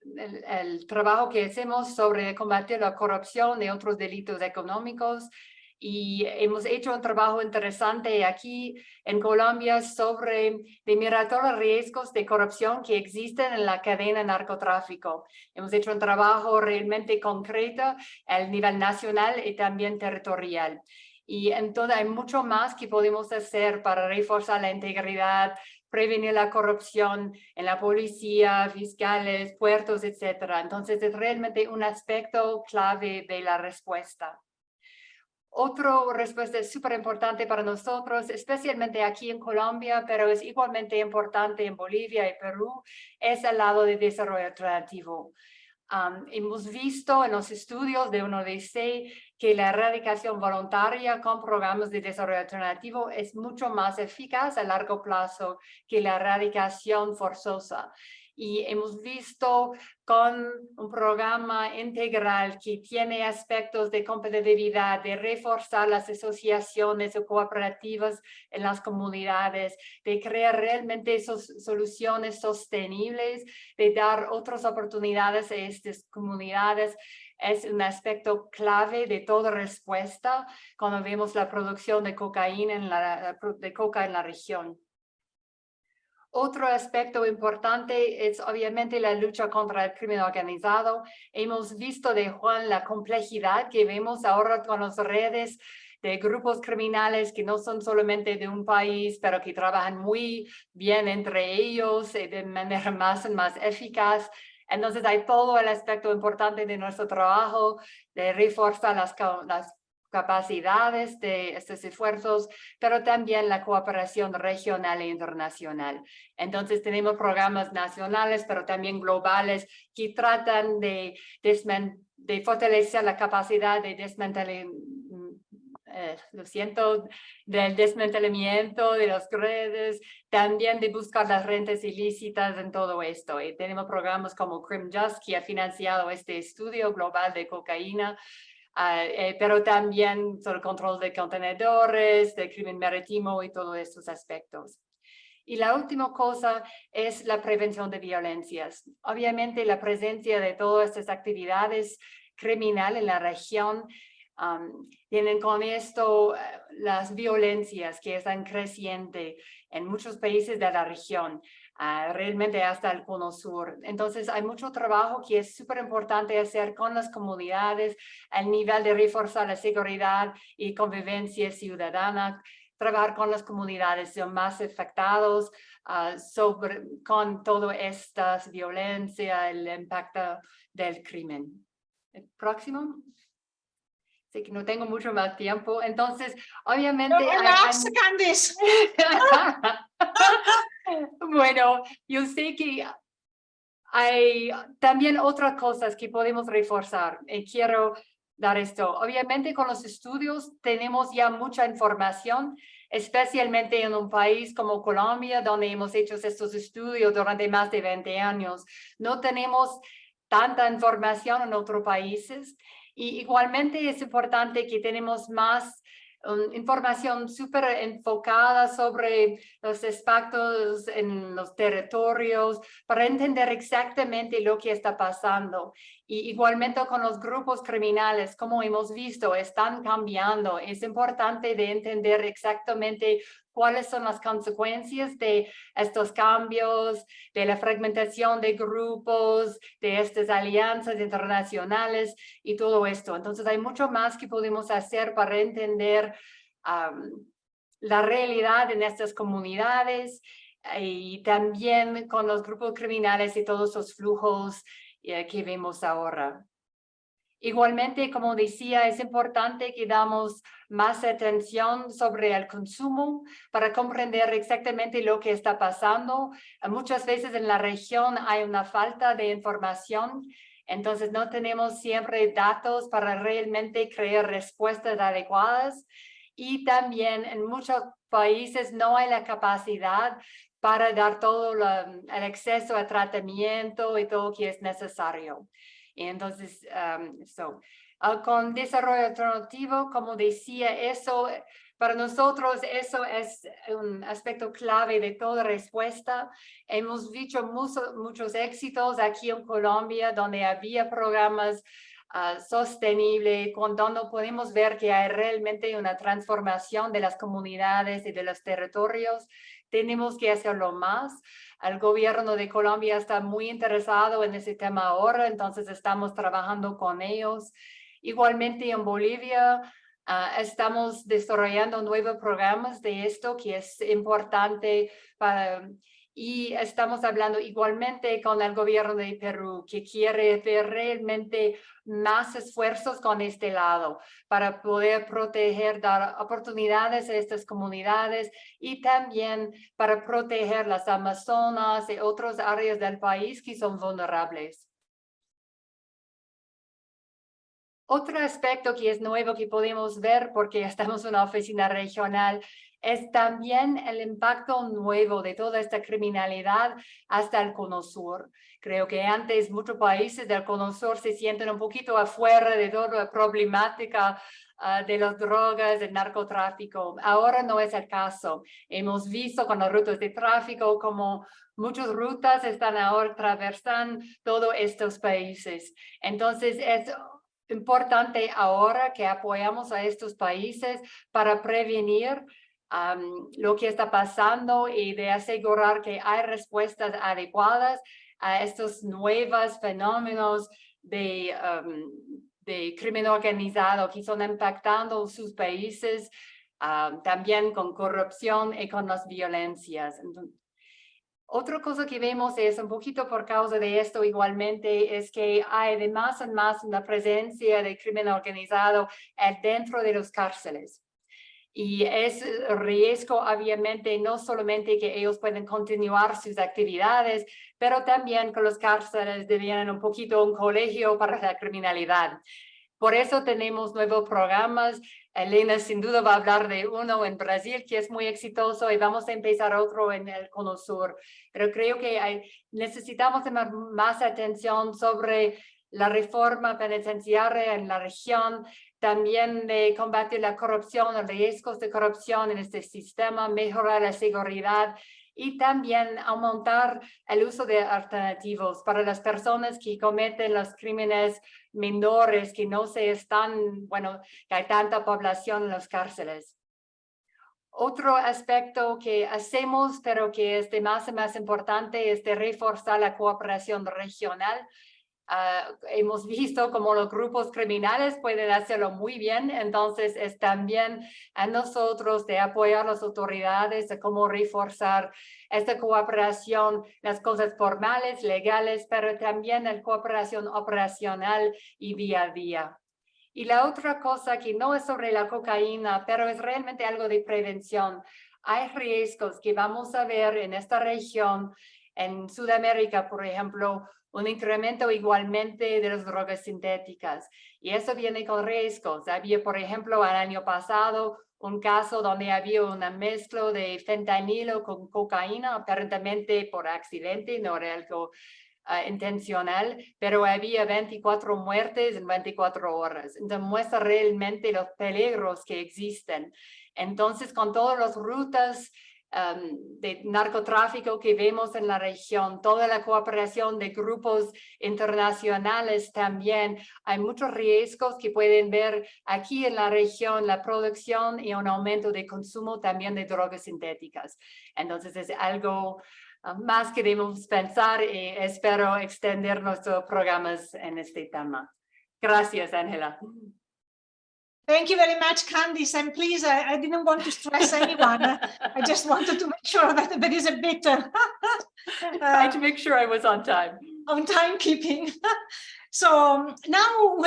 el trabajo que hacemos sobre combatir la corrupción y otros delitos económicos. Y hemos hecho un trabajo interesante aquí en Colombia sobre de mirar todos los riesgos de corrupción que existen en la cadena de narcotráfico. Hemos hecho un trabajo realmente concreto a nivel nacional y también territorial. Y entonces hay mucho más que podemos hacer para reforzar la integridad, prevenir la corrupción en la policía, fiscales, puertos, etc. Entonces es realmente un aspecto clave de la respuesta. Otra respuesta súper importante para nosotros, especialmente aquí en Colombia, pero es igualmente importante en Bolivia y Perú, es el lado de desarrollo alternativo. Hemos visto en los estudios de UNODC que la erradicación voluntaria con programas de desarrollo alternativo es mucho más eficaz a largo plazo que la erradicación forzosa. Y hemos visto con un programa integral que tiene aspectos de competitividad, de reforzar las asociaciones o cooperativas en las comunidades, de crear realmente soluciones sostenibles, de dar otras oportunidades a estas comunidades. Es un aspecto clave de toda respuesta cuando vemos la producción de cocaína en la región. Otro aspecto importante es obviamente la lucha contra el crimen organizado. Hemos visto de Juan la complejidad que vemos ahora con las redes de grupos criminales que no son solamente de un país, pero que trabajan muy bien entre ellos de manera más eficaz. Entonces hay todo el aspecto importante de nuestro trabajo de reforzar las capacidades de estos esfuerzos, pero también la cooperación regional e internacional. Entonces tenemos programas nacionales, pero también globales que tratan de fortalecer la capacidad de del desmantelamiento de las redes, también de buscar las rentas ilícitas en todo esto. Y tenemos programas como CrimJust que ha financiado este estudio global de cocaína, pero también sobre control de contenedores, de crimen marítimo y todos estos aspectos. Y la última cosa es la prevención de violencias. Obviamente la presencia de todas estas actividades criminales en la región tienen con esto las violencias que están creciendo en muchos países de la región. Realmente hasta el Cono Sur. Entonces hay mucho trabajo que es súper importante hacer con las comunidades al nivel de reforzar la seguridad y convivencia ciudadana, trabajar con las comunidades más afectados con toda esta violencia, el impacto del crimen. El próximo. Sé que no tengo mucho más tiempo, entonces obviamente... Candice. Bueno, yo sé que hay también otras cosas que podemos reforzar y quiero dar esto. Obviamente con los estudios tenemos ya mucha información, especialmente en un país como Colombia, donde hemos hecho estos estudios durante más de 20 años. No tenemos tanta información en otros países y igualmente es importante que tenemos más información súper enfocada sobre los impactos en los territorios para entender exactamente lo que está pasando. Y igualmente con los grupos criminales, como hemos visto, están cambiando. Es importante de entender exactamente cuáles son las consecuencias de estos cambios, de la fragmentación de grupos, de estas alianzas internacionales y todo esto. Entonces hay mucho más que podemos hacer para entender la realidad en estas comunidades y también con los grupos criminales y todos los flujos que vemos ahora. Igualmente, como decía, es importante que damos más atención sobre el consumo para comprender exactamente lo que está pasando. Muchas veces en la región hay una falta de información, entonces no tenemos siempre datos para realmente crear respuestas adecuadas. Y también en muchos países no hay la capacidad para dar todo el acceso a tratamiento y todo lo que es necesario. Entonces, con desarrollo alternativo, como decía, eso para nosotros eso es un aspecto clave de toda respuesta. Hemos visto muchos éxitos aquí en Colombia, donde había programas sostenibles, cuando podemos ver que hay realmente una transformación de las comunidades y de los territorios. Tenemos que hacerlo más. El gobierno de Colombia está muy interesado en ese tema ahora, entonces estamos trabajando con ellos. Igualmente en Bolivia estamos desarrollando nuevos programas de esto que es importante para... Y estamos hablando igualmente con el gobierno de Perú, que quiere ver realmente más esfuerzos con este lado para poder proteger, dar oportunidades a estas comunidades y también para proteger las Amazonas y otras áreas del país que son vulnerables. Otro aspecto que es nuevo que podemos ver porque estamos en una oficina regional es también el impacto nuevo de toda esta criminalidad hasta el Cono Sur. Creo que antes muchos países del Cono Sur se sienten un poquito afuera de toda la problemática de las drogas, del narcotráfico. Ahora no es el caso. Hemos visto con las rutas de tráfico como muchas rutas están ahora atravesando todos estos países. Entonces es importante ahora que apoyamos a estos países para prevenir lo que está pasando y de asegurar que hay respuestas adecuadas a estos nuevos fenómenos de crimen organizado que están impactando sus países, también con corrupción y con las violencias. Entonces, otra cosa que vemos es un poquito por causa de esto igualmente es que hay de más en más una presencia de crimen organizado dentro de las cárceles. Y es riesgo, obviamente, no solamente que ellos pueden continuar sus actividades, pero también que las cárceles devienen un poquito un colegio para la criminalidad. Por eso tenemos nuevos programas. Elena sin duda va a hablar de uno en Brasil que es muy exitoso y vamos a empezar otro en el Cono Sur. Pero creo que necesitamos tener más atención sobre la reforma penitenciaria en la región, también de combatir la corrupción, los riesgos de corrupción en este sistema, mejorar la seguridad y también aumentar el uso de alternativos para las personas que cometen los crímenes menores, que no se están, bueno, que hay tanta población en las cárceles. Otro aspecto que hacemos, pero que es de más y más importante, es de reforzar la cooperación regional. Hemos visto cómo los grupos criminales pueden hacerlo muy bien, entonces es también a nosotros de apoyar a las autoridades de cómo reforzar esta cooperación, las cosas formales, legales, pero también la cooperación operacional y día a día. Y la otra cosa que no es sobre la cocaína, pero es realmente algo de prevención. Hay riesgos que vamos a ver en esta región, en Sudamérica, por ejemplo, un incremento igualmente de las drogas sintéticas. Y eso viene con riesgos. Había, por ejemplo, el año pasado, un caso donde había una mezcla de fentanilo con cocaína, aparentemente por accidente, no era algo intencional, pero había 24 muertes en 24 horas. Entonces muestra realmente los peligros que existen. Entonces, con todas las rutas de narcotráfico que vemos en la región, toda la cooperación de grupos internacionales también. Hay muchos riesgos que pueden ver aquí en la región, la producción y un aumento de consumo también de drogas sintéticas. Entonces es algo más que debemos pensar y espero extender nuestros programas en este tema. Gracias, Ángela. Thank you very much, Candice. And please, I didn't want to stress anyone. I just wanted to make sure that there is a bit Trying to make sure I was on time. On timekeeping. So now,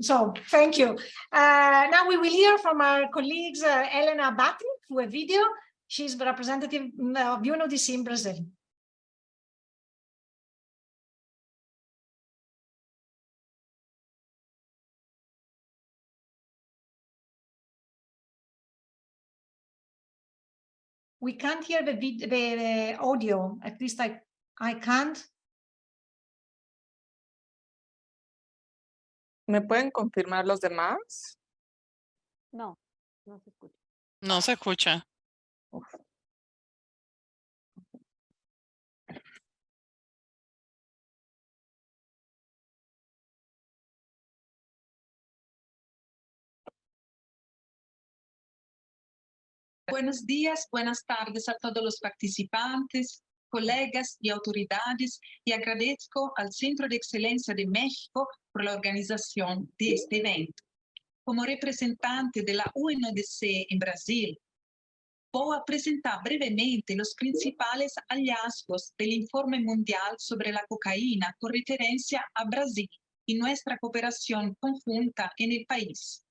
so thank you. Now we will hear from our colleagues, Elena Abate, through a video. She's the representative of UNODC in Brazil. We can't hear the audio, at least I can't. ¿Me pueden confirmar los demás? No, no se escucha. No se escucha. Buenos días, buenas tardes a todos los participantes, colegas y autoridades, y agradezco al Centro de Excelencia de México por la organización de este evento. Como representante de la UNODC en Brasil, voy a presentar brevemente los principales hallazgos del Informe Mundial sobre la Cocaína con referencia a Brasil y nuestra cooperación conjunta en el país.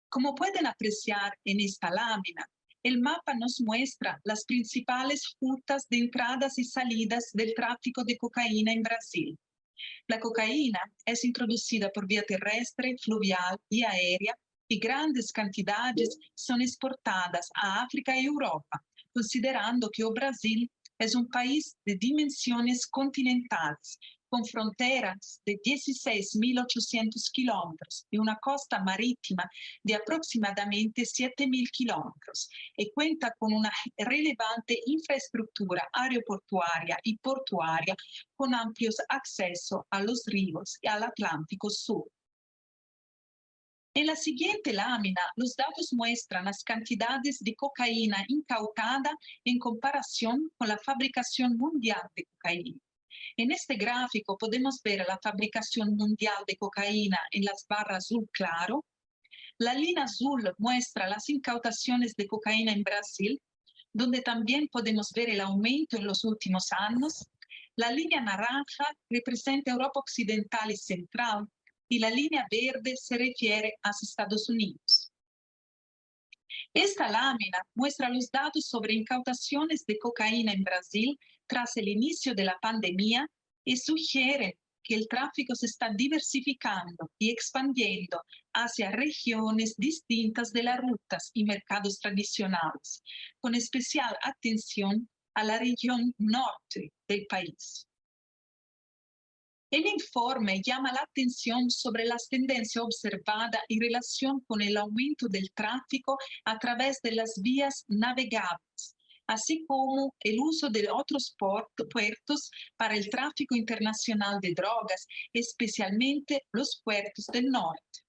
Como pueden apreciar en esta lámina, el mapa nos muestra las principales rutas de entradas y salidas del tráfico de cocaína en Brasil. La cocaína es introducida por vía terrestre, fluvial y aérea, y grandes cantidades son exportadas a África y Europa, considerando que el Brasil es un país de dimensiones continentales, con fronteras de 16.800 kilómetros y una costa marítima de aproximadamente 7.000 kilómetros, y cuenta con una relevante infraestructura aeroportuaria y portuaria con amplios accesos a los ríos y al Atlántico Sur. En la siguiente lámina, los datos muestran las cantidades de cocaína incautada en comparación con la fabricación mundial de cocaína. En este gráfico podemos ver la fabricación mundial de cocaína en las barras azul claro. La línea azul muestra las incautaciones de cocaína en Brasil, donde también podemos ver el aumento en los últimos años. La línea naranja representa Europa Occidental y Central, y la línea verde se refiere a Estados Unidos. Esta lámina muestra los datos sobre incautaciones de cocaína en Brasil tras el inicio de la pandemia y sugiere que el tráfico se está diversificando y expandiendo hacia regiones distintas de las rutas y mercados tradicionales, con especial atención a la región norte del país. El informe llama la atención sobre las tendencias observadas en relación con el aumento del tráfico a través de las vías navegables, así como el uso de otros puertos para el tráfico internacional de drogas, especialmente los puertos del norte.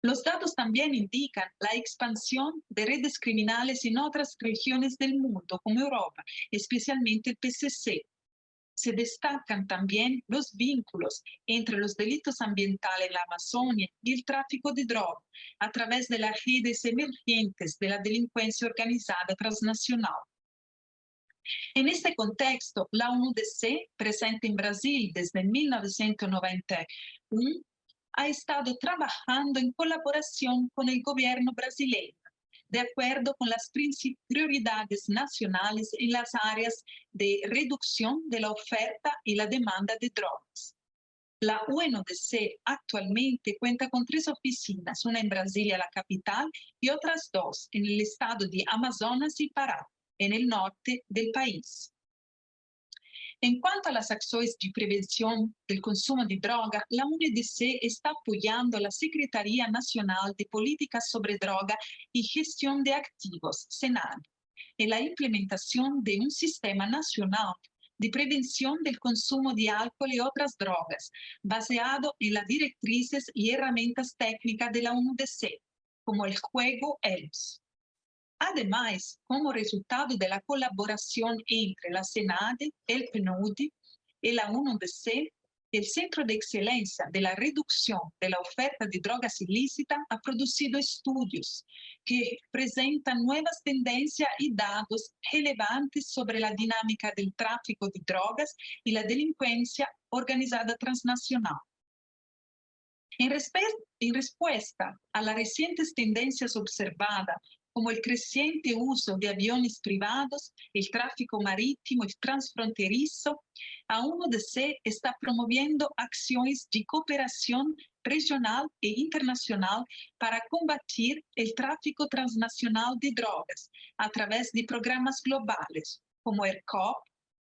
Los datos también indican la expansión de redes criminales en otras regiones del mundo, como Europa, especialmente el PCC. Se destacan también los vínculos entre los delitos ambientales en la Amazonia y el tráfico de drogas a través de las redes emergentes de la delincuencia organizada transnacional. En este contexto, la UNODC, presente en Brasil desde 1991, ha estado trabajando en colaboración con el gobierno brasileño, de acuerdo con las prioridades nacionales en las áreas de reducción de la oferta y la demanda de drogas. La UNODC actualmente cuenta con 3 oficinas, una en Brasilia, la capital, y otras 2 en el estado de Amazonas y Pará, en el norte del país. En cuanto a las acciones de prevención del consumo de droga, la UNODC está apoyando la Secretaría Nacional de Políticas sobre Droga y Gestión de Activos, SENAG, y la implementación de un sistema nacional de prevención del consumo de alcohol y otras drogas, basado en las directrices y herramientas técnicas de la UNODC, como el juego ELMS. Además, como resultado de la colaboración entre la SENADE, el PNUD y la UNODC, el Centro de Excelencia de la Reducción de la Oferta de Drogas Ilícitas ha producido estudios que presentan nuevas tendencias y datos relevantes sobre la dinámica del tráfico de drogas y la delincuencia organizada transnacional. En respuesta a las recientes tendencias observadas, como el creciente uso de aviones privados, el tráfico marítimo y transfronterizo, la UNODC está promoviendo acciones de cooperación regional e internacional para combatir el tráfico transnacional de drogas a través de programas globales, como el COP,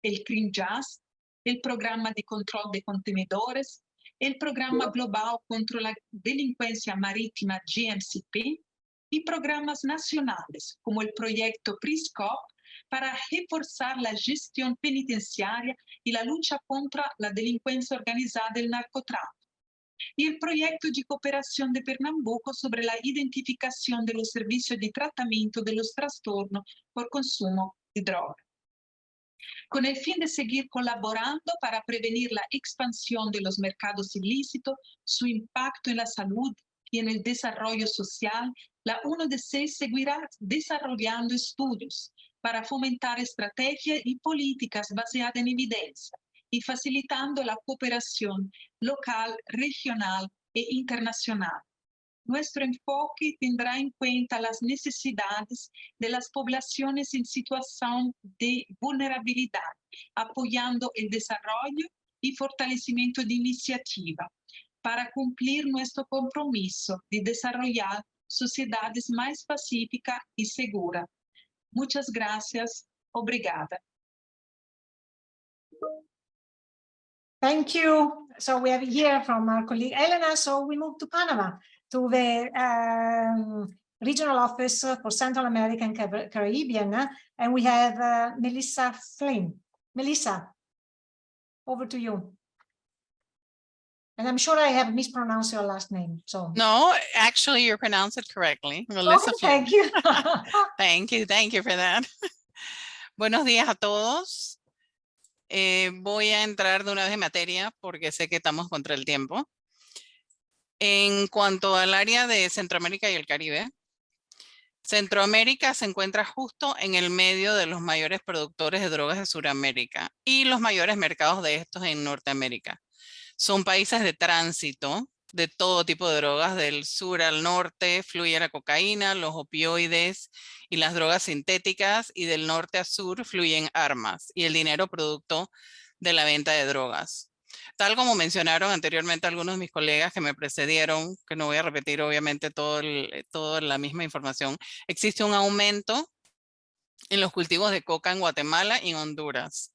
el CRIMJAS, el Programa de Control de Contenedores, el Programa Global contra la Delincuencia Marítima GMCP, y programas nacionales, como el proyecto PRISCOP, para reforzar la gestión penitenciaria y la lucha contra la delincuencia organizada y el narcotráfico, y el proyecto de cooperación de Pernambuco sobre la identificación de los servicios de tratamiento de los trastornos por consumo de drogas. Con el fin de seguir colaborando para prevenir la expansión de los mercados ilícitos, su impacto en la salud y en el desarrollo social, la UNODC seguirá desarrollando estudios para fomentar estrategias y políticas basadas en evidencia y facilitando la cooperación local, regional e internacional. Nuestro enfoque tendrá en cuenta las necesidades de las poblaciones en situación de vulnerabilidad, apoyando el desarrollo y fortalecimiento de iniciativas para cumplir nuestro compromiso de desarrollar sociedades más pacíficas y seguras. Muchas gracias. Obrigada. Thank you. So we have here from our colleague Elena. So we move to Panama, to the regional office for Central America and Caribbean. And we have Melissa Flynn. Melissa, over to you. And I'm sure I have mispronounced your last name. So no, actually, you pronounced it correctly. Melissa Flynn. Thank you. Thank you for that. Buenos días a todos. Voy a entrar de una vez en materia porque sé que estamos contra el tiempo. En cuanto al área de Centroamérica y el Caribe, Centroamérica se encuentra justo en el medio de los mayores productores de drogas de Sudamérica y los mayores mercados de estos en Norteamérica. Son países de tránsito de todo tipo de drogas, del sur al norte fluye la cocaína, los opioides y las drogas sintéticas, y del norte a sur fluyen armas y el dinero producto de la venta de drogas. Tal como mencionaron anteriormente algunos de mis colegas que me precedieron, que no voy a repetir obviamente toda la misma información, existe un aumento en los cultivos de coca en Guatemala y en Honduras.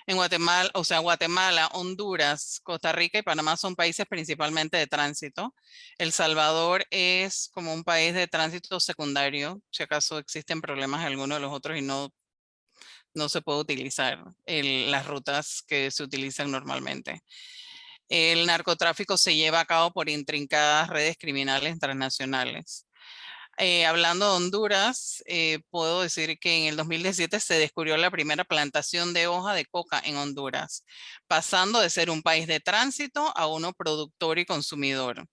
En Guatemala, Guatemala, Honduras, Costa Rica y Panamá son países principalmente de tránsito. El Salvador es como un país de tránsito secundario, si acaso existen problemas en alguno de los otros y no se puede utilizar las rutas que se utilizan normalmente. El narcotráfico se lleva a cabo por intrincadas redes criminales transnacionales. Hablando de Honduras, puedo decir que en el 2017 se descubrió la primera plantación de hoja de coca en Honduras, pasando de ser un país de tránsito a uno productor y consumidor.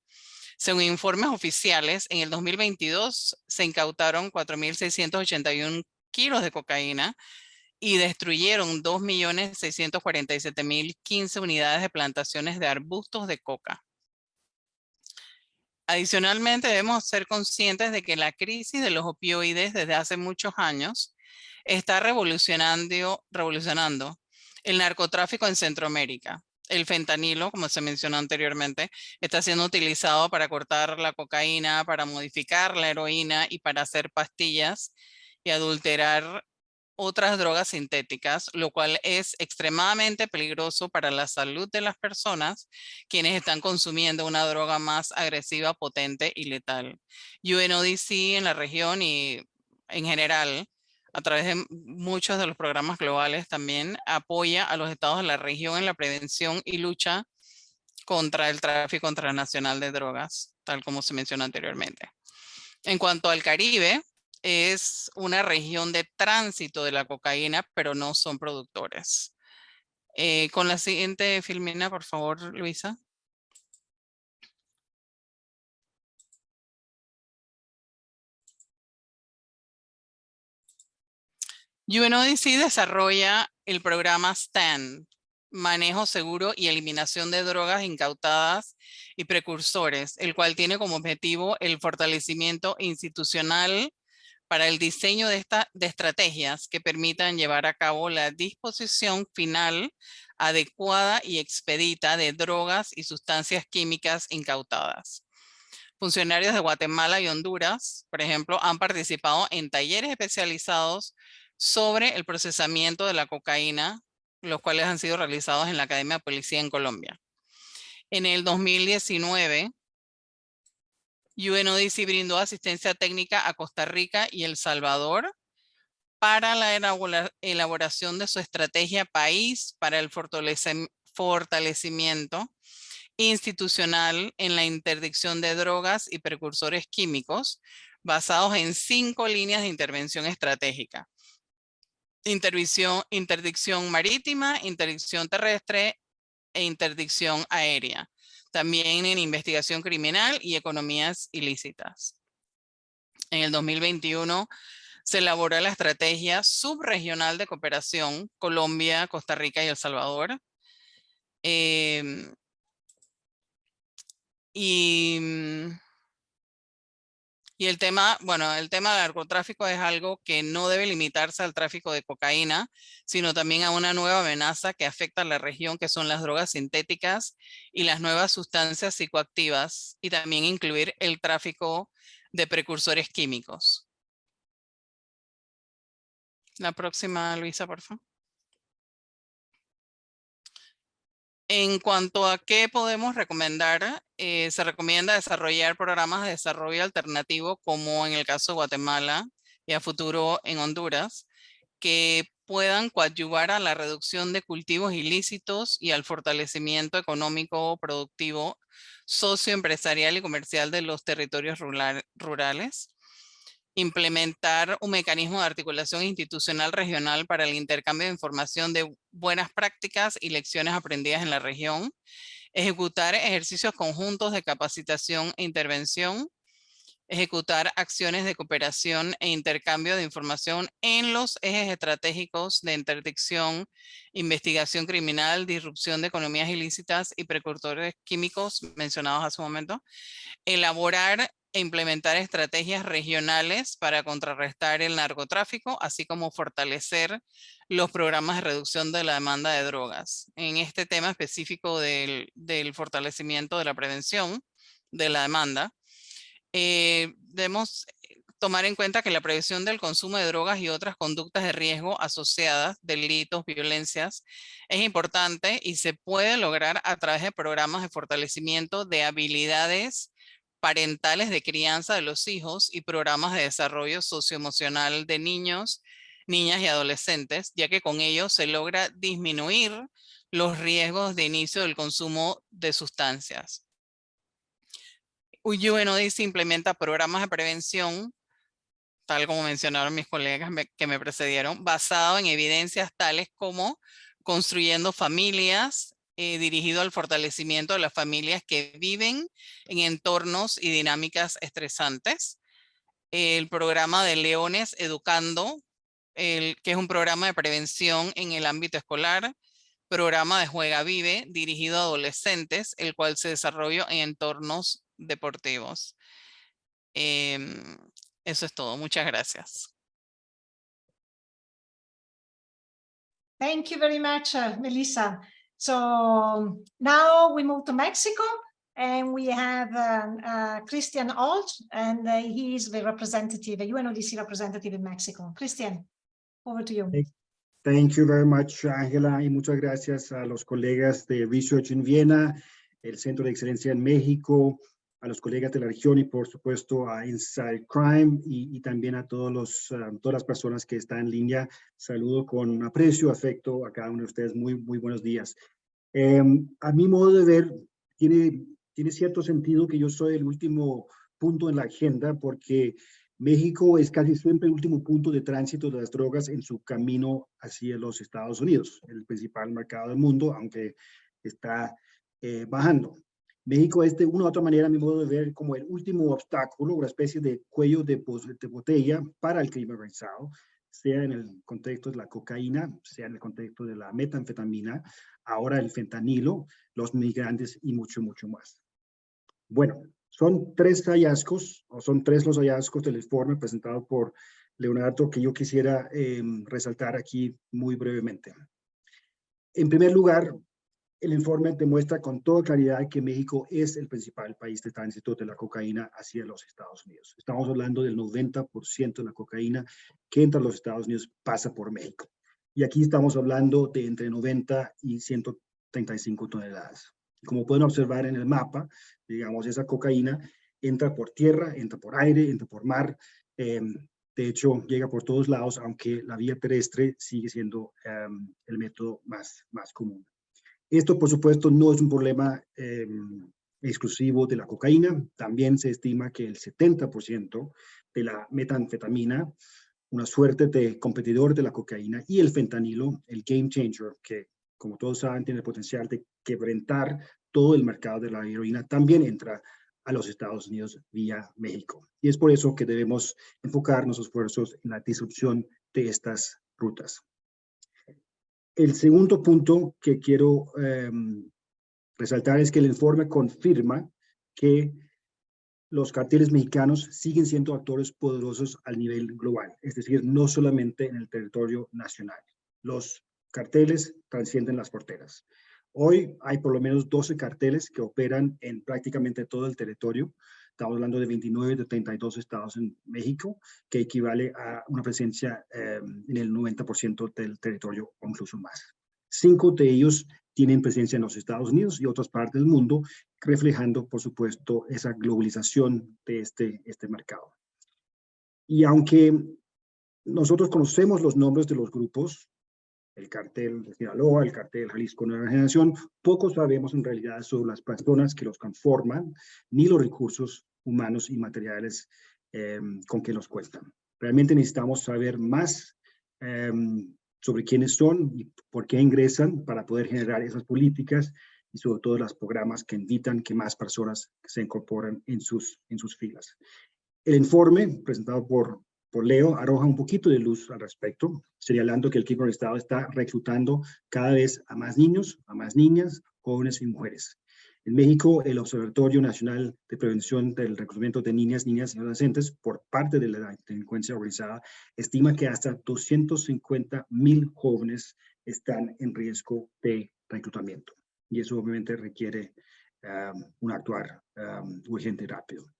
Según informes oficiales, en el 2022 se incautaron 4.681 kilos de cocaína y destruyeron 2.647.015 unidades de plantaciones de arbustos de coca. Adicionalmente, debemos ser conscientes de que la crisis de los opioides desde hace muchos años está revolucionando el narcotráfico en Centroamérica. El fentanilo, como se mencionó anteriormente, está siendo utilizado para cortar la cocaína, para modificar la heroína y para hacer pastillas y adulterar otras drogas sintéticas, lo cual es extremadamente peligroso para la salud de las personas quienes están consumiendo una droga más agresiva, potente y letal. UNODC en la región y en general a través de muchos de los programas globales también, apoya a los estados de la región en la prevención y lucha contra el tráfico transnacional de drogas, tal como se mencionó anteriormente. En cuanto al Caribe, es una región de tránsito de la cocaína, pero no son productores. Con la siguiente filmina, por favor, Luisa. UNODC desarrolla el programa STAND, Manejo Seguro y Eliminación de Drogas Incautadas y Precursores, el cual tiene como objetivo el fortalecimiento institucional para el diseño de estrategias que permitan llevar a cabo la disposición final adecuada y expedita de drogas y sustancias químicas incautadas. Funcionarios de Guatemala y Honduras, por ejemplo, han participado en talleres especializados sobre el procesamiento de la cocaína, los cuales han sido realizados en la Academia de Policía en Colombia. En el 2019, UNODC brindó asistencia técnica a Costa Rica y El Salvador para la elaboración de su estrategia país para el fortalecimiento institucional en la interdicción de drogas y precursores químicos, basados en 5 líneas de intervención estratégica. Interdicción marítima, interdicción terrestre e interdicción aérea. También en investigación criminal y economías ilícitas. En el 2021 se elaboró la estrategia subregional de cooperación Colombia, Costa Rica y El Salvador. Y el tema, bueno, el tema del narcotráfico es algo que no debe limitarse al tráfico de cocaína, sino también a una nueva amenaza que afecta a la región, que son las drogas sintéticas y las nuevas sustancias psicoactivas, y también incluir el tráfico de precursores químicos. La próxima, Luisa, por favor. En cuanto a qué podemos recomendar, se recomienda desarrollar programas de desarrollo alternativo, como en el caso de Guatemala y a futuro en Honduras, que puedan coadyuvar a la reducción de cultivos ilícitos y al fortalecimiento económico, productivo, socioempresarial y comercial de los territorios rurales. Implementar un mecanismo de articulación institucional regional para el intercambio de información de buenas prácticas y lecciones aprendidas en la región. Ejecutar ejercicios conjuntos de capacitación e intervención. Ejecutar acciones de cooperación e intercambio de información en los ejes estratégicos de interdicción, investigación criminal, disrupción de economías ilícitas y precursores químicos mencionados hace un momento. Elaborar e implementar estrategias regionales para contrarrestar el narcotráfico, así como fortalecer los programas de reducción de la demanda de drogas. En este tema específico del fortalecimiento de la prevención de la demanda, debemos tomar en cuenta que la prevención del consumo de drogas y otras conductas de riesgo asociadas, delitos, violencias, es importante y se puede lograr a través de programas de fortalecimiento de habilidades parentales de crianza de los hijos y programas de desarrollo socioemocional de niños, niñas y adolescentes, ya que con ello se logra disminuir los riesgos de inicio del consumo de sustancias. UNODC implementa programas de prevención, tal como mencionaron mis colegas que me precedieron, basado en evidencias tales como construyendo familias, dirigido al fortalecimiento de las familias que viven en entornos y dinámicas estresantes. El programa de Leones Educando, que es un programa de prevención en el ámbito escolar. Programa de Juega Vive, dirigido a adolescentes, el cual se desarrolla en entornos deportivos. Eso es todo. Muchas gracias. Thank you very much, Melissa. So now we move to Mexico, and we have Christian Alt, and he is the representative, the UNODC representative in Mexico. Christian, over to you. Thank you very much, Ángela, y muchas gracias a los colegas de Research in Vienna, el Centro de Excelencia en México, a los colegas de la región y por supuesto a Inside Crime y también a todas las personas que están en línea. Saludo con aprecio, afecto a cada uno de ustedes. Muy buenos días. A mi modo de ver, tiene cierto sentido que yo soy el último punto en la agenda porque México es casi siempre el último punto de tránsito de las drogas en su camino hacia los Estados Unidos, el principal mercado del mundo, aunque está bajando. México es de una u otra manera, a mi modo de ver, como el último obstáculo, una especie de cuello de botella para el crimen organizado, sea en el contexto de la cocaína, sea en el contexto de la metanfetamina, ahora el fentanilo, los migrantes y mucho más. Bueno, son tres hallazgos, o son tres los hallazgos del informe presentado por Leonardo que yo quisiera resaltar aquí muy brevemente. En primer lugar, el informe demuestra con toda claridad que México es el principal país de tránsito de la cocaína hacia los Estados Unidos. Estamos hablando del 90% de la cocaína que entra a los Estados Unidos pasa por México. Y aquí estamos hablando de entre 90 y 135 toneladas. Como pueden observar en el mapa, digamos, esa cocaína entra por tierra, entra por aire, entra por mar. De hecho, llega por todos lados, aunque la vía terrestre sigue siendo el método más común. Esto, por supuesto, no es un problema exclusivo de la cocaína. También se estima que el 70% de la metanfetamina, una suerte de competidor de la cocaína, y el fentanilo, el game changer, que como todos saben tiene el potencial de quebrantar todo el mercado de la heroína, también entra a los Estados Unidos vía México. Y es por eso que debemos enfocar nuestros esfuerzos en la disrupción de estas rutas. El segundo punto que quiero resaltar es que el informe confirma que los carteles mexicanos siguen siendo actores poderosos a nivel global, es decir, no solamente en el territorio nacional. Los carteles trascienden las fronteras. Hoy hay por lo menos 12 carteles que operan en prácticamente todo el territorio. Estamos hablando de 29 de 32 estados en México, que equivale a una presencia en el 90% del territorio o incluso más. 5 de ellos tienen presencia en los Estados Unidos y otras partes del mundo, reflejando, por supuesto, esa globalización de este mercado. Y aunque nosotros conocemos los nombres de los grupos, el cartel de Sinaloa, el cartel Jalisco Nueva Generación, poco sabemos en realidad sobre las personas que los conforman, ni los recursos humanos y materiales con que los cuentan. Realmente necesitamos saber más sobre quiénes son y por qué ingresan para poder generar esas políticas y sobre todo los programas que invitan que más personas se incorporen en sus filas. El informe presentado por Leo arroja un poquito de luz al respecto, señalando que el crimen organizado está reclutando cada vez a más niños, a más niñas, jóvenes y mujeres. En México, el Observatorio Nacional de Prevención del Reclutamiento de Niñas y Adolescentes por parte de la delincuencia organizada estima que hasta 250,000 jóvenes están en riesgo de reclutamiento. Y eso obviamente requiere un actuar urgente y rápido.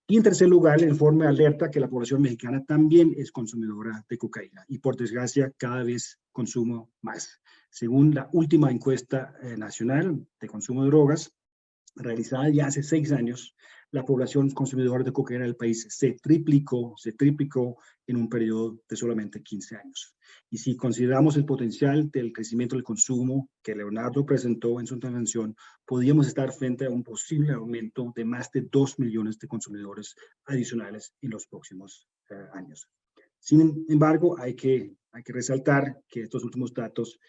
Y en tercer lugar, el informe alerta que la población mexicana también es consumidora de cocaína y por desgracia cada vez consumo más. Según la última encuesta nacional de consumo de drogas, realizada ya hace 6 años, la población consumidora de cocaína del país se triplicó en un periodo de solamente 15 años. Y si consideramos el potencial del crecimiento del consumo que Leonardo presentó en su intervención, podríamos estar frente a un posible aumento de más de 2 millones de consumidores adicionales en los próximos años. Sin embargo, hay que resaltar que estos últimos datos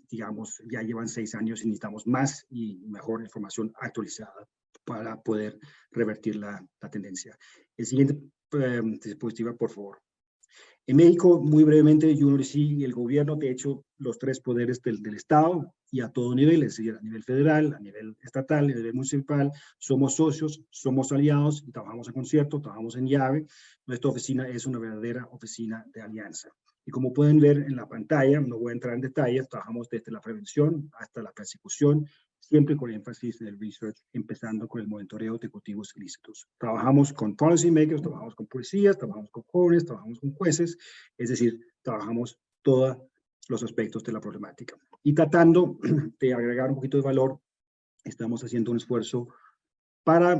digamos, ya llevan 6 años y necesitamos más y mejor información actualizada para poder revertir la tendencia. El siguiente diapositiva, por favor. En México, muy brevemente, UNODC y el gobierno, de hecho, los 3 poderes del Estado y a todo nivel, es decir, a nivel federal, a nivel estatal, a nivel municipal, somos socios, somos aliados y trabajamos en concierto, trabajamos en llave. Nuestra oficina es una verdadera oficina de alianza. Y como pueden ver en la pantalla, no voy a entrar en detalles, trabajamos desde la prevención hasta la persecución, siempre con énfasis en el research, empezando con el monitoreo de cultivos ilícitos. Trabajamos con policy makers, trabajamos con policías, trabajamos con jóvenes, trabajamos con jueces, es decir, trabajamos todos los aspectos de la problemática. Y tratando de agregar un poquito de valor, estamos haciendo un esfuerzo para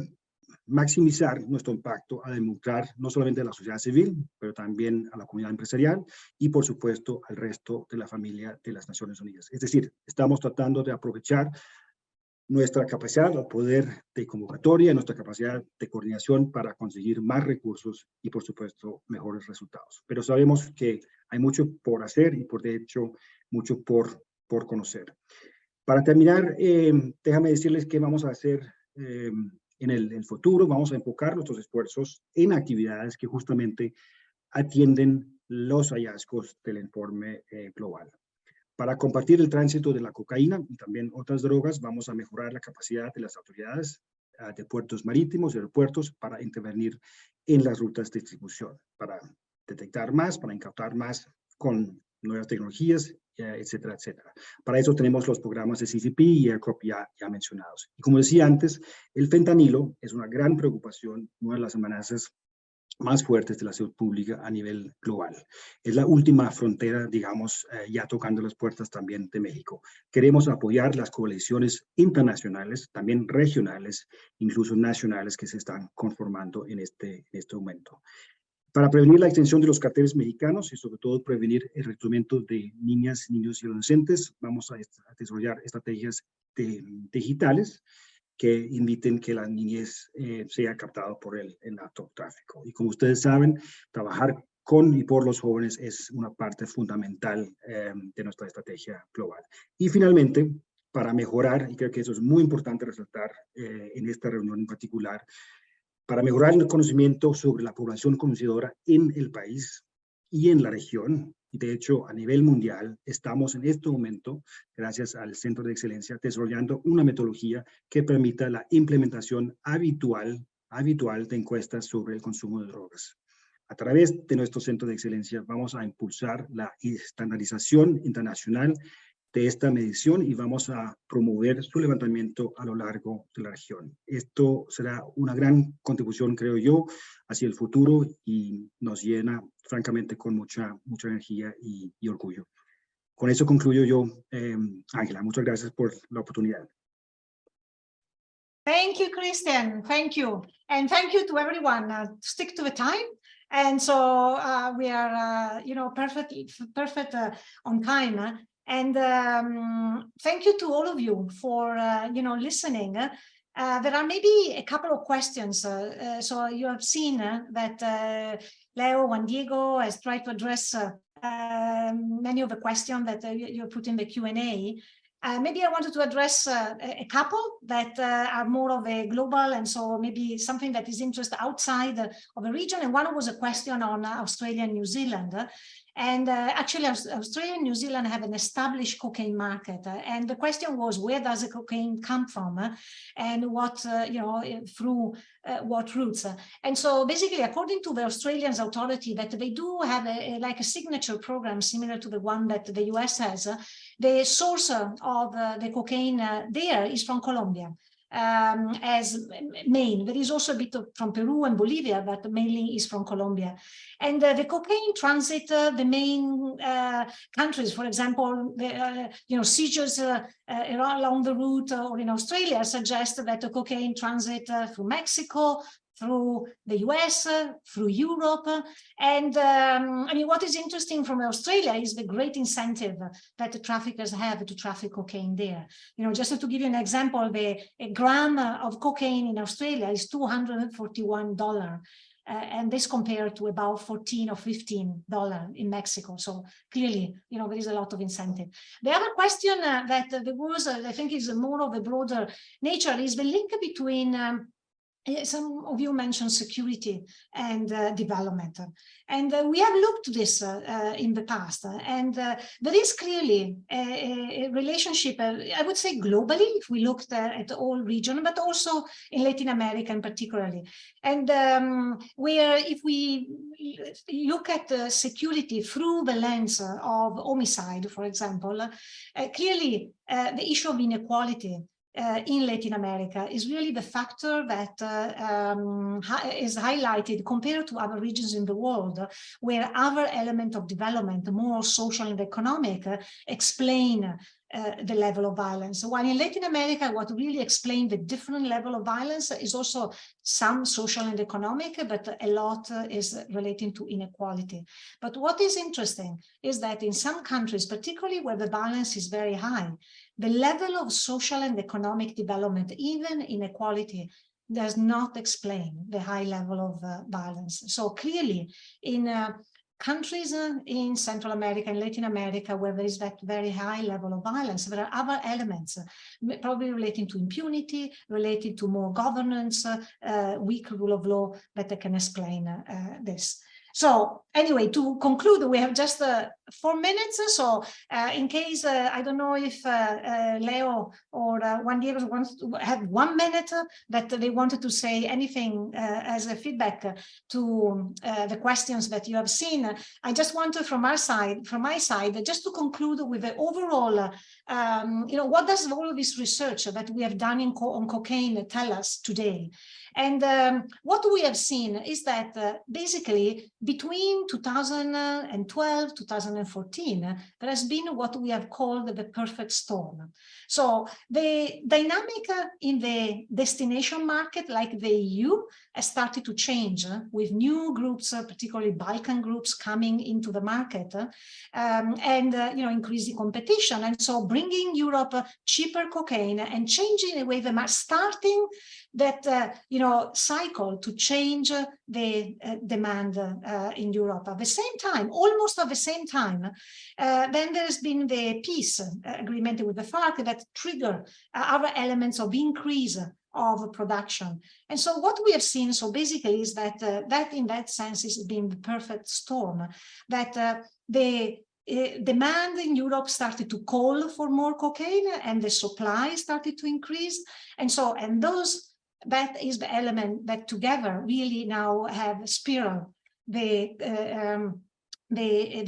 maximizar nuestro impacto a demostrar no solamente a la sociedad civil, pero también a la comunidad empresarial y, por supuesto, al resto de la familia de las Naciones Unidas. Es decir, estamos tratando de aprovechar nuestra capacidad, el poder de convocatoria, nuestra capacidad de coordinación para conseguir más recursos y, por supuesto, mejores resultados. Pero sabemos que hay mucho por hacer y, de hecho, mucho por conocer. Para terminar, déjame decirles qué vamos a hacer en el futuro. Vamos a enfocar nuestros esfuerzos en actividades que justamente atienden los hallazgos del informe global. Para combatir el tránsito de la cocaína y también otras drogas, vamos a mejorar la capacidad de las autoridades de puertos marítimos y aeropuertos para intervenir en las rutas de distribución, para detectar más, para incautar más con nuevas tecnologías, etcétera, etcétera. Para eso tenemos los programas de CCP y ERCOP ya mencionados. Y como decía antes, el fentanilo es una gran preocupación, una de las amenazas más fuertes de la salud pública a nivel global. Es la última frontera, digamos, ya tocando las puertas también de México. Queremos apoyar las coaliciones internacionales, también regionales, incluso nacionales que se están conformando en este momento. Para prevenir la extensión de los carteles mexicanos y sobre todo prevenir el reclutamiento de niñas, niños y adolescentes, vamos a desarrollar estrategias digitales que inviten que la niñez sea captada por el narcotráfico. Y como ustedes saben, trabajar con y por los jóvenes es una parte fundamental de nuestra estrategia global. Y finalmente, para mejorar, y creo que eso es muy importante resaltar en esta reunión en particular, para mejorar el conocimiento sobre la población conocedora en el país y en la región, y de hecho a nivel mundial, estamos en este momento, gracias al Centro de Excelencia, desarrollando una metodología que permita la implementación habitual de encuestas sobre el consumo de drogas. A través de nuestro Centro de Excelencia vamos a impulsar la estandarización internacional de esta medición y vamos a promover su levantamiento a lo largo de la región. Esto será una gran contribución, creo yo, hacia el futuro y nos llena, francamente, con mucha energía y orgullo. Con eso concluyo yo, Ángela. Muchas gracias por la oportunidad. Thank you, Christian. Thank you. And thank you to everyone. Stick to the time. And so we are, perfect on time. And thank you to all of you for, listening. There are maybe a couple of questions. So you have seen that Leo Juan Diego has tried to address many of the questions that you put in the Q&A. Maybe I wanted to address a couple that are more of a global, and so maybe something that is interest outside of the region. And one was a question on Australia and New Zealand. And actually, Australia and New Zealand have an established cocaine market. And the question was, where does the cocaine come from? And what, through what routes? And so basically, according to the Australian authority, that they do have a signature program similar to the one that the US has, the source of the cocaine there is from Colombia. As main. There is also a bit from Peru and Bolivia, but mainly is from Colombia. And the cocaine transit the main countries, for example, seizures along the route or in Australia suggest that the cocaine transit through Mexico, through the US, through Europe. And what is interesting from Australia is the great incentive that the traffickers have to traffic cocaine there. Just to give you an example, a gram of cocaine in Australia is $241. And this compared to about $14 or $15 in Mexico. So clearly, there is a lot of incentive. The other question that there was, I think, is more of a broader nature, is the link between some of you mentioned security and development. And we have looked at this in the past. And there is clearly a relationship, I would say globally, if we looked at all regions, but also in Latin America in particularly. And where if we look at security through the lens of homicide, for example, clearly the issue of inequality in Latin America is really the factor that is highlighted compared to other regions in the world, where other elements of development, more social and economic, explain the level of violence. While in Latin America, what really explains the different level of violence is also some social and economic, but a lot is relating to inequality. But what is interesting is that in some countries, particularly where the violence is very high, the level of social and economic development, even inequality, does not explain the high level of violence. So clearly, in countries in Central America and Latin America where there is that very high level of violence, there are other elements probably relating to impunity, related to more governance, weak rule of law that can explain this. So anyway, to conclude, we have just 4 minutes. So in case, I don't know if Leo or Juan Diego wants to have 1 minute that they wanted to say anything as a feedback to the questions that you have seen. I just wanted from my side, just to conclude with the overall, what does all of this research that we have done on cocaine tell us today? And what we have seen is that basically between 2012, 2014, there has been what we have called the perfect storm. So the dynamic in the destination market, like the EU, has started to change with new groups, particularly Balkan groups, coming into the market and increasing competition. And so bringing Europe cheaper cocaine and changing the way the market, starting that cycle to change the demand in Europe. At the same time, almost at the same time, then there's been the peace agreement with the FARC that trigger other elements of increase of production. And so what we have seen, so basically, is that that in that sense has been the perfect storm, that the demand in Europe started to call for more cocaine and the supply started to increase. And so, that is the element that together really now have spiral the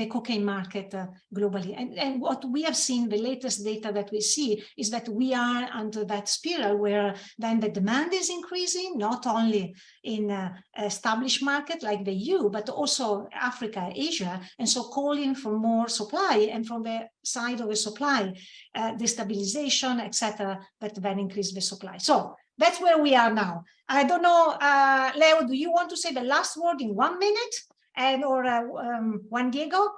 cocaine market globally. And what we have seen, the latest data that we see, is that we are under that spiral where then the demand is increasing, not only in established market like the EU, but also Africa, Asia, and so calling for more supply, and from the side of the supply, destabilization, etc., that then increase the supply. So that's where we are now. I don't know, Leo, do you want to say the last word in 1 minute? Or Juan Diego.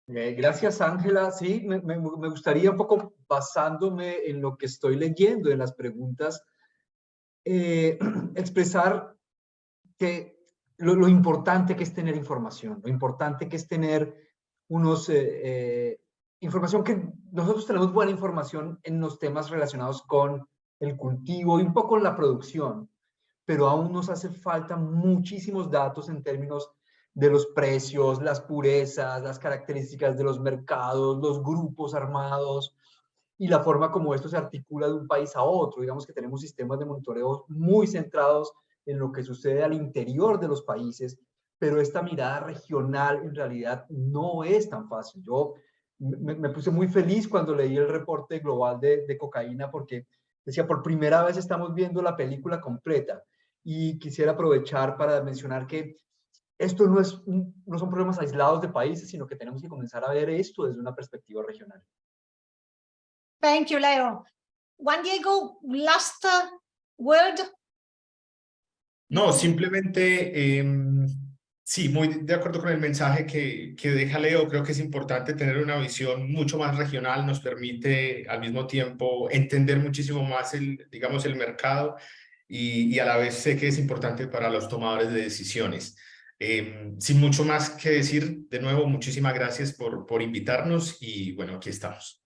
Gracias, Ángela. Sí, me gustaría un poco, basándome en lo que estoy leyendo, en las preguntas, expresar que lo importante que es tener información, lo importante que es tener información, que nosotros tenemos buena información en los temas relacionados con el cultivo y un poco en la producción, pero aún nos hace falta muchísimos datos en términos de los precios, las purezas, las características de los mercados, los grupos armados y la forma como esto se articula de un país a otro. Digamos que tenemos sistemas de monitoreo muy centrados en lo que sucede al interior de los países, pero esta mirada regional en realidad no es tan fácil. Yo me puse muy feliz cuando leí el reporte global de cocaína, porque decía, por primera vez estamos viendo la película completa. Y quisiera aprovechar para mencionar que esto no son problemas aislados de países, sino que tenemos que comenzar a ver esto desde una perspectiva regional. Thank you, Leo. Juan Diego, last word. No, simplemente, sí, muy de acuerdo con el mensaje que deja Leo. Creo que es importante tener una visión mucho más regional, nos permite al mismo tiempo entender muchísimo más el mercado. Y a la vez sé que es importante para los tomadores de decisiones. Sin mucho más que decir, de nuevo, muchísimas gracias por invitarnos y bueno, aquí estamos.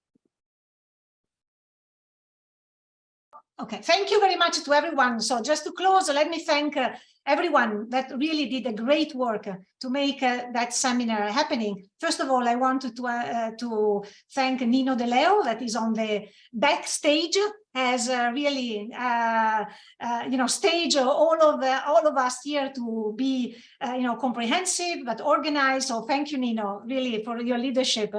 Okay, thank you very much to everyone. So just to close, let me thank everyone that really did a great work to make that seminar happening. First of all, I wanted to thank Nino De Leo, that is on the backstage, has really staged all of us here to be comprehensive but organized. So thank you, Nino, really, for your leadership.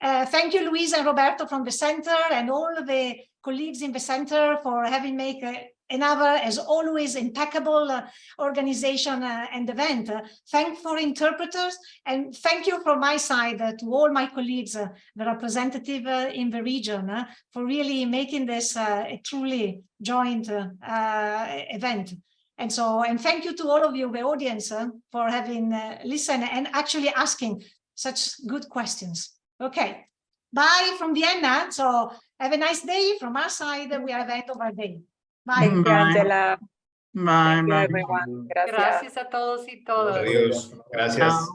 Thank you, Luisa and Roberto from the center, and all of the colleagues in the center for having made another, as always, impeccable organization and event. Thank for interpreters, and thank you from my side to all my colleagues, the representative in the region, for really making this a truly joint event. And thank you to all of you, the audience, for having listened and actually asking such good questions. Okay, bye from Vienna. So have a nice day from our side. We are at the end of our day. Bye. Thank you, Angela. Bye, Thank you, bye. everyone. Gracias. Gracias a todos y todas. Adiós. Gracias. Chao.